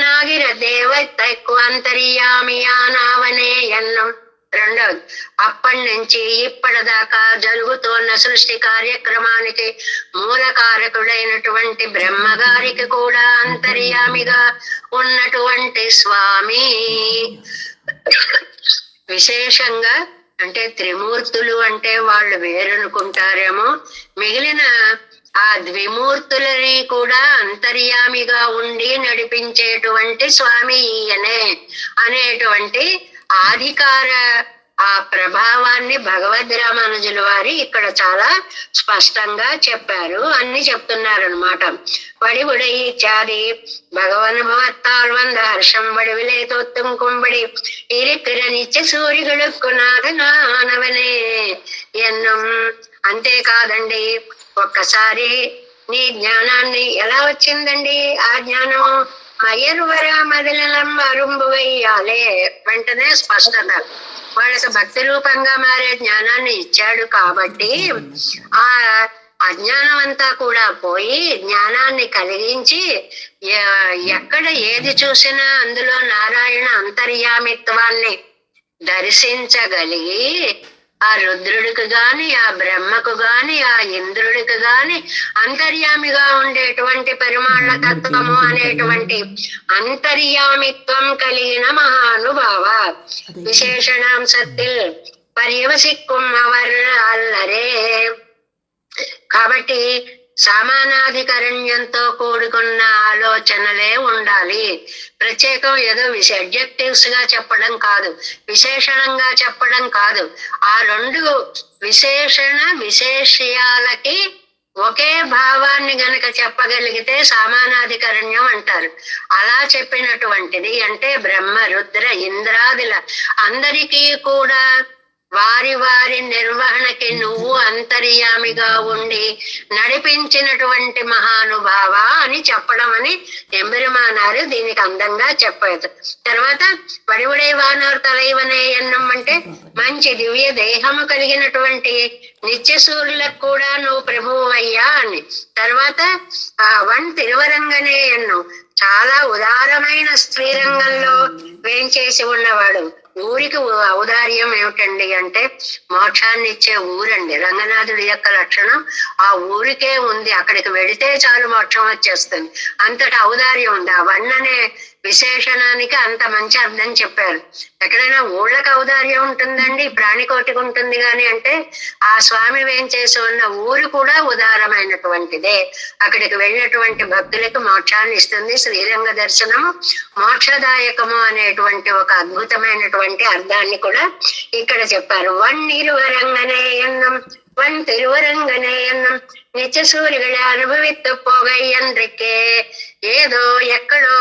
నాగిర దేవతకు అంతర్యామియానవనే ఎన్నం. రెండవది, అప్పటి నుంచి ఇప్పటిదాకా జరుగుతున్న సృష్టి కార్యక్రమానికి మూలకారకుడైనటువంటి బ్రహ్మగారికి కూడా అంతర్యామిగా ఉన్నటువంటి స్వామి. విశేషంగా అంటే త్రిమూర్తులు అంటే వాళ్ళు వేరనుకుంటారేమో, మిగిలిన ఆ ద్విమూర్తులని కూడా అంతర్యామిగా ఉండి నడిపించేటువంటి స్వామి ఈయనే అనేటువంటి ఆధికార ఆ ప్రభావాన్ని భగవద్ రామానుజుల వారి ఇక్కడ చాలా స్పష్టంగా చెప్పారు, అన్ని చెప్తున్నారు అనమాట. వడివుడై చాది భగవనుభవత్తాల్ వంద హర్షం వడివిలే తొత్తుం కుంబడి ఇరిక్కిర నిత్య సూర్యుడుకు నాథనానవనే ఎన్నం. అంతేకాదండి, ఒక్కసారి నీ జ్ఞానాన్ని ఎలా వచ్చిందండి? ఆ జ్ఞానము మయర్వర మదిలం అరుంబు వెయ్యాలే. వెంటనే స్పష్టత. వాళ్ళకి భక్తి రూపంగా మారే జ్ఞానాన్ని ఇచ్చాడు కాబట్టి ఆ అజ్ఞానం అంతా కూడా పోయి జ్ఞానాన్ని కలిగించి ఎక్కడ ఏది చూసినా అందులో నారాయణ అంతర్యామిత్వాన్ని దర్శించగలిగి ఆ రుద్రుడికి గాని ఆ బ్రహ్మకు గాని ఆ ఇంద్రుడికి గాని అంతర్యామిగా ఉండేటువంటి పరిమాణ తత్వము అనేటువంటి అంతర్యామిత్వం కలిగిన మహానుభావ విశేషణాంశத்தில் పర్యవసిక్కుం అవర్ అల్లరే. కాబట్టి సామానాధికరణ్యంతో కూడుకున్న ఆలోచనలే ఉండాలి. ప్రత్యేకం ఏదో అడ్జెక్టివ్స్ గా చెప్పడం కాదు, విశేషణంగా చెప్పడం కాదు. ఆ రెండు విశేషణ విశేష్యాలకి ఒకే భావాన్ని గనక చెప్పగలిగితే సామానాధికరణ్యం అంటారు. అలా చెప్పినటువంటిది అంటే బ్రహ్మ రుద్ర ఇంద్రాదుల అందరికీ కూడా వారి వారి నిర్వహణకి నువ్వు అంతర్యామిగా ఉండి నడిపించినటువంటి మహానుభావ అని చెప్పడం అని ఎంబెరుమానారు దీనికి అందంగా చెప్పారు. తర్వాత వడివుడే వానోర్ తలైవనే ఎన్నం అంటే మంచి దివ్య దేహము కలిగినటువంటి నిత్యసూరులకు కూడా నువ్వు ప్రభువు అయ్యా అని. తర్వాత వన్ తిరువరంగనే ఎన్ను చాలా ఉదారమైన స్త్రీరంగంలో వేంచేసి ఉన్నవాడు. ఊరికి ఔదార్యం ఏమిటండి అంటే మోక్షాన్ని ఇచ్చే ఊరండి. రంగనాథుడి యొక్క లక్షణం ఆ ఊరికే ఉంది. అక్కడికి వెళితే చాలు మోక్షం వచ్చేస్తుంది, అంతటి ఔదార్యం ఉంది. ఆ వన్ననే విశేషణానికి అంత మంచి అర్థం చెప్పారు. ఎక్కడైనా ఊళ్ళకి ఔదార్యం ఉంటుందండి, ప్రాణికోటికి ఉంటుంది గాని అంటే ఆ స్వామి వేంచేసి ఉన్న ఊరు కూడా ఉదారమైనటువంటిదే. అక్కడికి వెళ్ళినటువంటి భక్తులకు మోక్షాన్ని ఇస్తుంది. శ్రీరంగ దర్శనము మోక్షదాయకము అనేటువంటి ఒక అద్భుతమైనటువంటి అర్థాన్ని కూడా ఇక్కడ చెప్పారు. వన్ తిరువరంగనేయన్నం నిత్య సూర్యుಗಳ అనుభవిత్తు పోగయ్యండ్రికే. ఏదో ఎక్కడో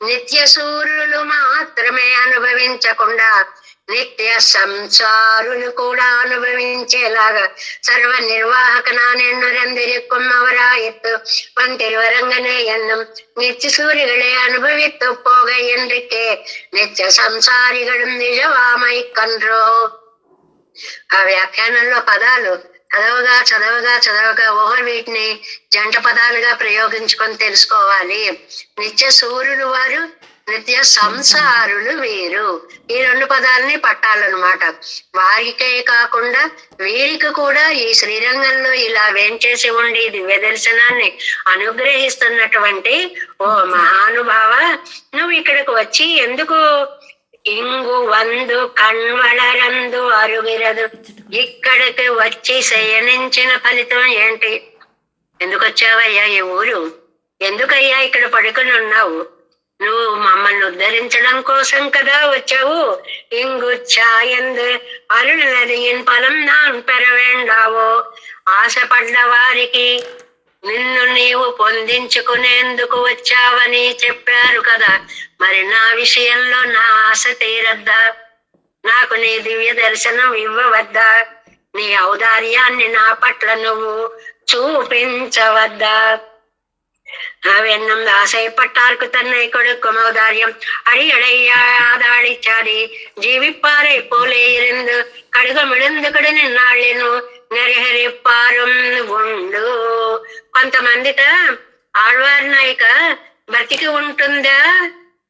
నిత్య సూర్యులు మాత్రమే అనుభవించకుండా నిత్య సంసారులు కూడా అనుభవించేలాగా సర్వ నిర్వాహక నానెన్నురందిరిక్కుం అవరాయిత్తు వన్ తిరువరంగనే ఎన్నం నిత్య సూర్యుಗಳೇ అనుభవిత్తు పోగయ్యండ్రికే నిత్య సంసారిగడం నిజవామై కన్రో. ఆ వ్యాఖ్యానంలో పదాలు చదవగా వీటిని జంట పదాలుగా ప్రయోగించుకొని తెలుసుకోవాలి. నిత్య సూర్యులు వారు, నిత్య సంసారులు వీరు. ఈ రెండు పదాలని పట్టాలన్నమాట. వారికే కాకుండా వీరికి కూడా ఈ శ్రీరంగంలో ఇలా వేంచేసి ఉండి దివ్య దర్శనాన్ని అనుగ్రహిస్తున్నటువంటి ఓ మహానుభావ, నువ్వు ఇక్కడికి వచ్చి ఎందుకు ఇంగు వందు కణ్వళరందు అరుగిరదు ఇక్కడికి వచ్చి శయనించిన ఫలితం ఏంటి? ఎందుకు వచ్చావయ్యా ఈ ఊరు? ఎందుకయ్యా ఇక్కడ పడుకుని ఉన్నావు? నువ్వు మమ్మల్ని ఉద్ధరించడం కోసం కదా వచ్చావు. ఇంగు ఛాయందు అరుణనదిயின் పలం నాన్ పెరవేండావో. ఆశపడ్డ వారికి నిన్ను నీవు పొందించుకునేందుకు వచ్చావని చెప్పారు కదా. మరి నా విషయంలో నా ఆశ తీరద్దా? నాకు నీ దివ్య దర్శనం ఇవ్వవద్దా? నీ ఔదార్యాన్ని నా పట్ల నువ్వు చూపించవద్దా? அவென்னும் ஆசைப்பட்டார்க்கு தன்னை கொடுக்கும் ஔதாரியம் அடியடையாதாடிச்சாடி ஜீவிப்பாரை போலே இருந்து కడుగమిడిందు నిన్నాళ్ళను నెరహరిప్పారం ఉండు. కొంతమందిట ఆళ్వారి నాయిక బతికి ఉంటుందా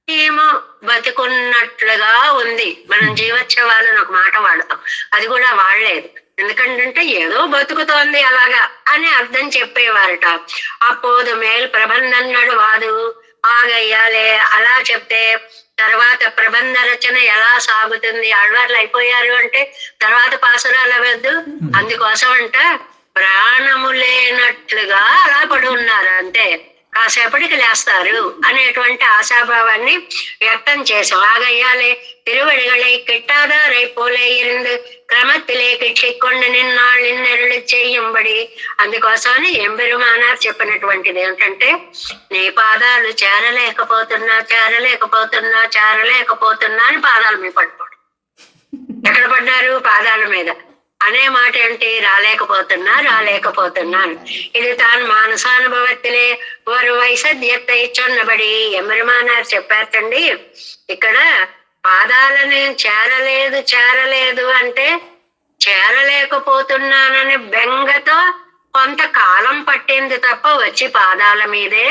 ఏమో, బతికున్నట్లుగా ఉంది. మనం జీవోత్సవాలను ఒక మాట వాడతాం, అది కూడా వాడలేదు. ఎందుకంటే ఏదో బతుకుతోంది అలాగా అని అర్థం చెప్పేవారట. అప్పుడు మేల్ ప్రబంధన్నాడు వాదు ఆగయ్యాలే. అలా చెప్తే తర్వాత ప్రబంధ రచన ఎలా సాగుతుంది? ఆళ్వార్లు అయిపోయారు అంటే తర్వాత పాసురాలు వద్దు. అందుకోసం అంట ప్రాణము లేనట్లుగా అలా పడి ఉన్నారు అంతే, కాసేపటికి లేస్తారు అనేటువంటి ఆశాభావాన్ని వ్యక్తం చేసాం. ఆగయ్యాలే திருவடிகளை கிட்டாதாரை போல இருந்து క్రమத்திலே కిచ్చికొండ నిన్నాళ్ళు నిన్నెరళి చేయంబడి. అందుకోసమని ఎంబెరుమానార్ చెప్పినటువంటిది ఏంటంటే, నీ పాదాలు చేరలేకపోతున్నా అని పాదాల మీద పడిపోవడం. ఎక్కడ పడ్డారు? పాదాల మీద. అనే మాట ఏంటి? రాలేకపోతున్నాను. ఇది తాను మానసానుభవత్తిలే వారు వైసద్యత్తై చొన్నబడి ఎమ్మరిమానారు చెప్పారటండి. ఇక్కడ పాదాలని చేరలేదు అంటే చేరలేకపోతున్నానని బెంగతో కొంతకాలం పట్టింది తప్ప వచ్చి పాదాల మీదే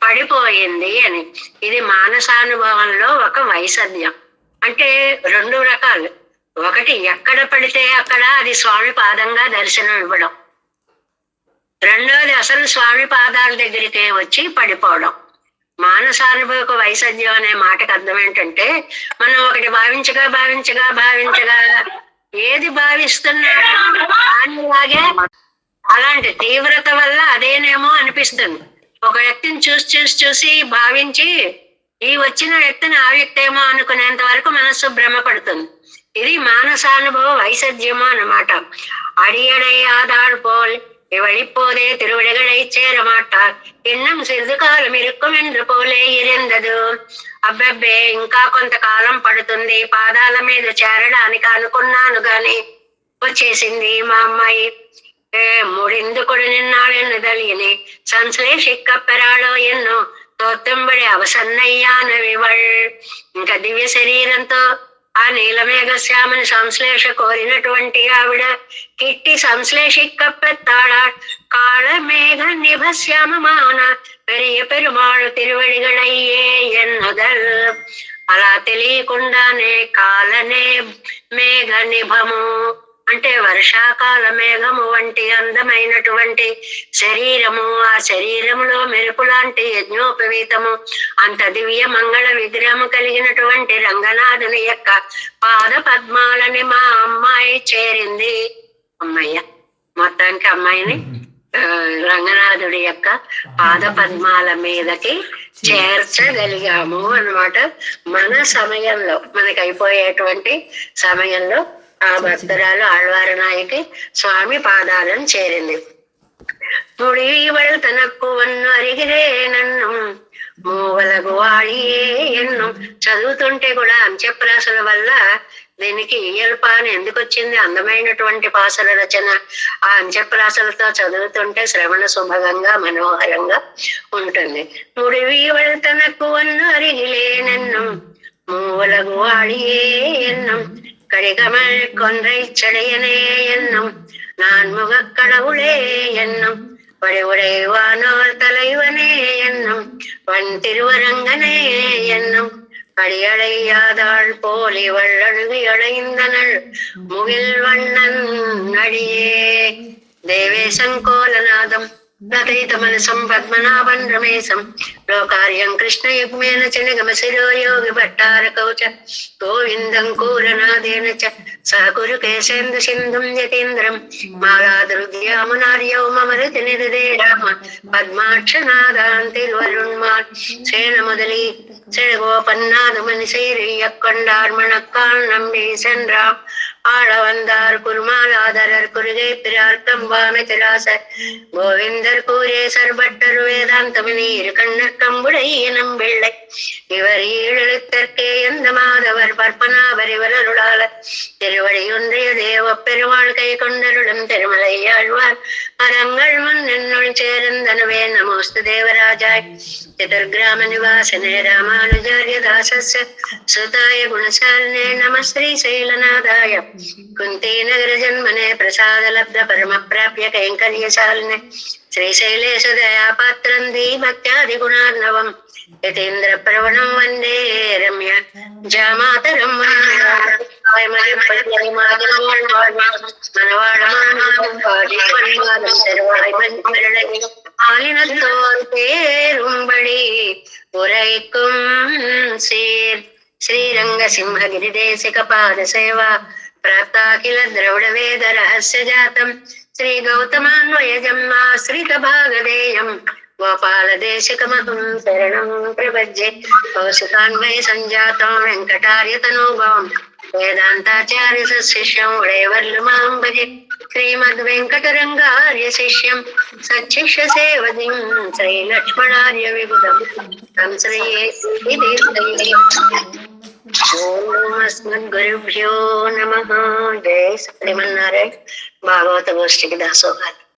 పడిపోయింది అని. ఇది మానసానుభవంలో ఒక వైసద్యం. అంటే 2 రకాలు. ఒకటి ఎక్కడ పడితే అక్కడ అది స్వామి పాదంగా దర్శనం ఇవ్వడం. రెండోది అసలు స్వామి పాదాల దగ్గరికే వచ్చి పడిపోవడం. మానసానుభవకు వైసద్యం అనే మాటకు అర్థం ఏంటంటే, మనం ఒకటి భావించగా ఏది భావిస్తున్నాడో దానిలాగే అలాంటి తీవ్రత వల్ల అదేనేమో అనిపిస్తుంది. ఒక వ్యక్తిని చూసి భావించి ఈ వచ్చిన వ్యక్తిని ఆ వ్యక్తి ఏమో అనుకునేంత వరకు మనస్సు భ్రమపడుతుంది. ఇది మానసానుభవ వైసద్యము అన్నమాట. అడియడై ఆధార్ పోల్ ఇవడిపోదే తిరువడిగడై చేరమాటార్ ఇన్నం సిద్ధు కాలం ఇరుక్కుమెండ్రు పోలే ఇరిందదు. అబ్బబ్బే ఇంకా కొంతకాలం పడుతుంది, పాదాల మీద చేరడానికి అనుకున్నాను గాని వచ్చేసింది మా అమ్మాయి. ముడిందుకుడు నిన్నాడెన్నుదలియని సంశ్లేషిక్కప్పెరాళో ఎన్నో తోత్తంబడి అవసన్నయ్యానవివళ్. ఇంకా దివ్య శరీరంతో ఆ నీలమేఘ శ్యామని సంశ్లేష కోరినటువంటి ఆవిడ కిట్టి సంశ్లేషిక్కప్పెత్తాడా కాళమేఘ నిభశ్యామమాన పెరియ పెరుమాళు తిరువడిగడయ్యే ఎన్నుదల్. అలా తెలియకుండానే కాలనే మేఘ నిభము అంటే వర్షాకాల మేఘము వంటి అందమైనటువంటి శరీరము, ఆ శరీరములో మెరుపు లాంటి యజ్ఞోపవీతము, అంత దివ్య మంగళ విగ్రహము కలిగినటువంటి రంగనాథుని యొక్క పాద పద్మాలని మా అమ్మాయి చేరింది. అమ్మయ్య మొత్తానికి అమ్మాయిని రంగనాథుడి యొక్క పాద పద్మాల మీదకి చేర్చగలిగాము అన్నమాట. మన సమయంలో మనకి అయిపోయేటువంటి సమయంలో ఆ భక్తురాలు ఆళ్వారు నాయకి స్వామి పాదాలను చేరింది. ముడివళ తనకు వన్ను అరిగిరే నన్ను మూవలకు వాడియే ఎన్ను. చదువుతుంటే కూడా అంత్యప్రాసల వల్ల దీనికి ఇయల్పాని ఎందుకు వచ్చింది? అందమైనటువంటి పాసల రచన. ఆ అంత్యప్రాసలతో చదువుతుంటే శ్రవణ సుభగంగా మనోహరంగా ఉంటుంది. ముడివళ తనకు వన్ను అరిగిలే నన్ను మూవలకు వాడియే ఎన్నం கடிகமல் கொன்றை சடையனே என்னும் நான் முகக்கடவுளே என்னும் வடிவுடைவானோர் தலைவனே என்னும் வன் திருவரங்கனே என்னும் அடியடையாதாள் போலி வள்ளழுவி அடைந்தனள் முகில் வண்ணன் அடியே. தேவேசங்கோலநாதம் నతైతమనసం పద్మనాభం రమేశం లోకార్యం కృష్ణయుగ్మేన చ నిగమశిరో యోగి భట్టారకౌ చ గోవిందం కూరనాదేన చ సకురు కేశేందు సింధుం యతీంద్రం మాలాదృద్యామునార్యౌ మమరుతి నిరుదే రామ పద్మాక్షనాదాన్ తిరువరుణ్మాన్ சேன முதலி செழகோபன்னாது மணிசேரிய கொண்டார் மணக்கால் நம்பி சென்றாம் ஆழ வந்தார் குருமாலாதரர் குருகை பிறார் கம்பாமை திராச கோவிந்தர் கூரேசர் பட்டர் வேதாந்தமனீர் கண்ணர் கம்புடை எனும் பிள்ளை இவர் ஈழெழுத்தற்கே எந்த மாதவர் பற்பனாவர் இவரருளால திருவடியொன்றிய தேவ பெருமாள் கை கொண்டருளும் திருமலை ஆழ்வார் மரங்கள் முன் என்னுள் சேர்ந்தனவே நமோஸ்து தேவராஜாய் चतुर्ग्राम निवासने रामानुजार्य दासस्य सुताय गुणशालिने नमः श्री शैलनाथाय कुन्ती नगर जन्मने प्रसाद लब्ध परम प्राप्य कैंकर्यशालिने श्रीशैलेश दयापात्रं दीभक्त्यादि गुणार्णवं यतीन्द्र प्रवणं वन्दे रम्य जामातरं ஆலினத்தோர் பேரும்படி உரைக்கும் சீர் ஸ்ரீரங்க சிம்ஹகிரி தேசிக பாத சேவா ప్రాప్తాఖిల ద్రవిడ వేద రహస్య జాతం శ్రీ గౌతమాన్వయజం ఆశ్రిత భాగదేయం గోపాల దేశికమహం శరణం ప్రపజ్యే కౌశికాన్వయ సంజాతం వెంకటార్య తనూభవం వేదాంతాచార్య శిష్యం ఉడయవర్లు మాం భజే శ్రీమద్ వెంకటరంగార్య శిష్యం సచ్చిష్య సేవదిం శ్రీ లక్ష్మణార్య విబుధం శ్రీ ఓం అస్మద్గురుభ్యో నమః. జై శ్రీమన్నారాయణ. భాగవత గోష్ఠికి దాసోహాలు.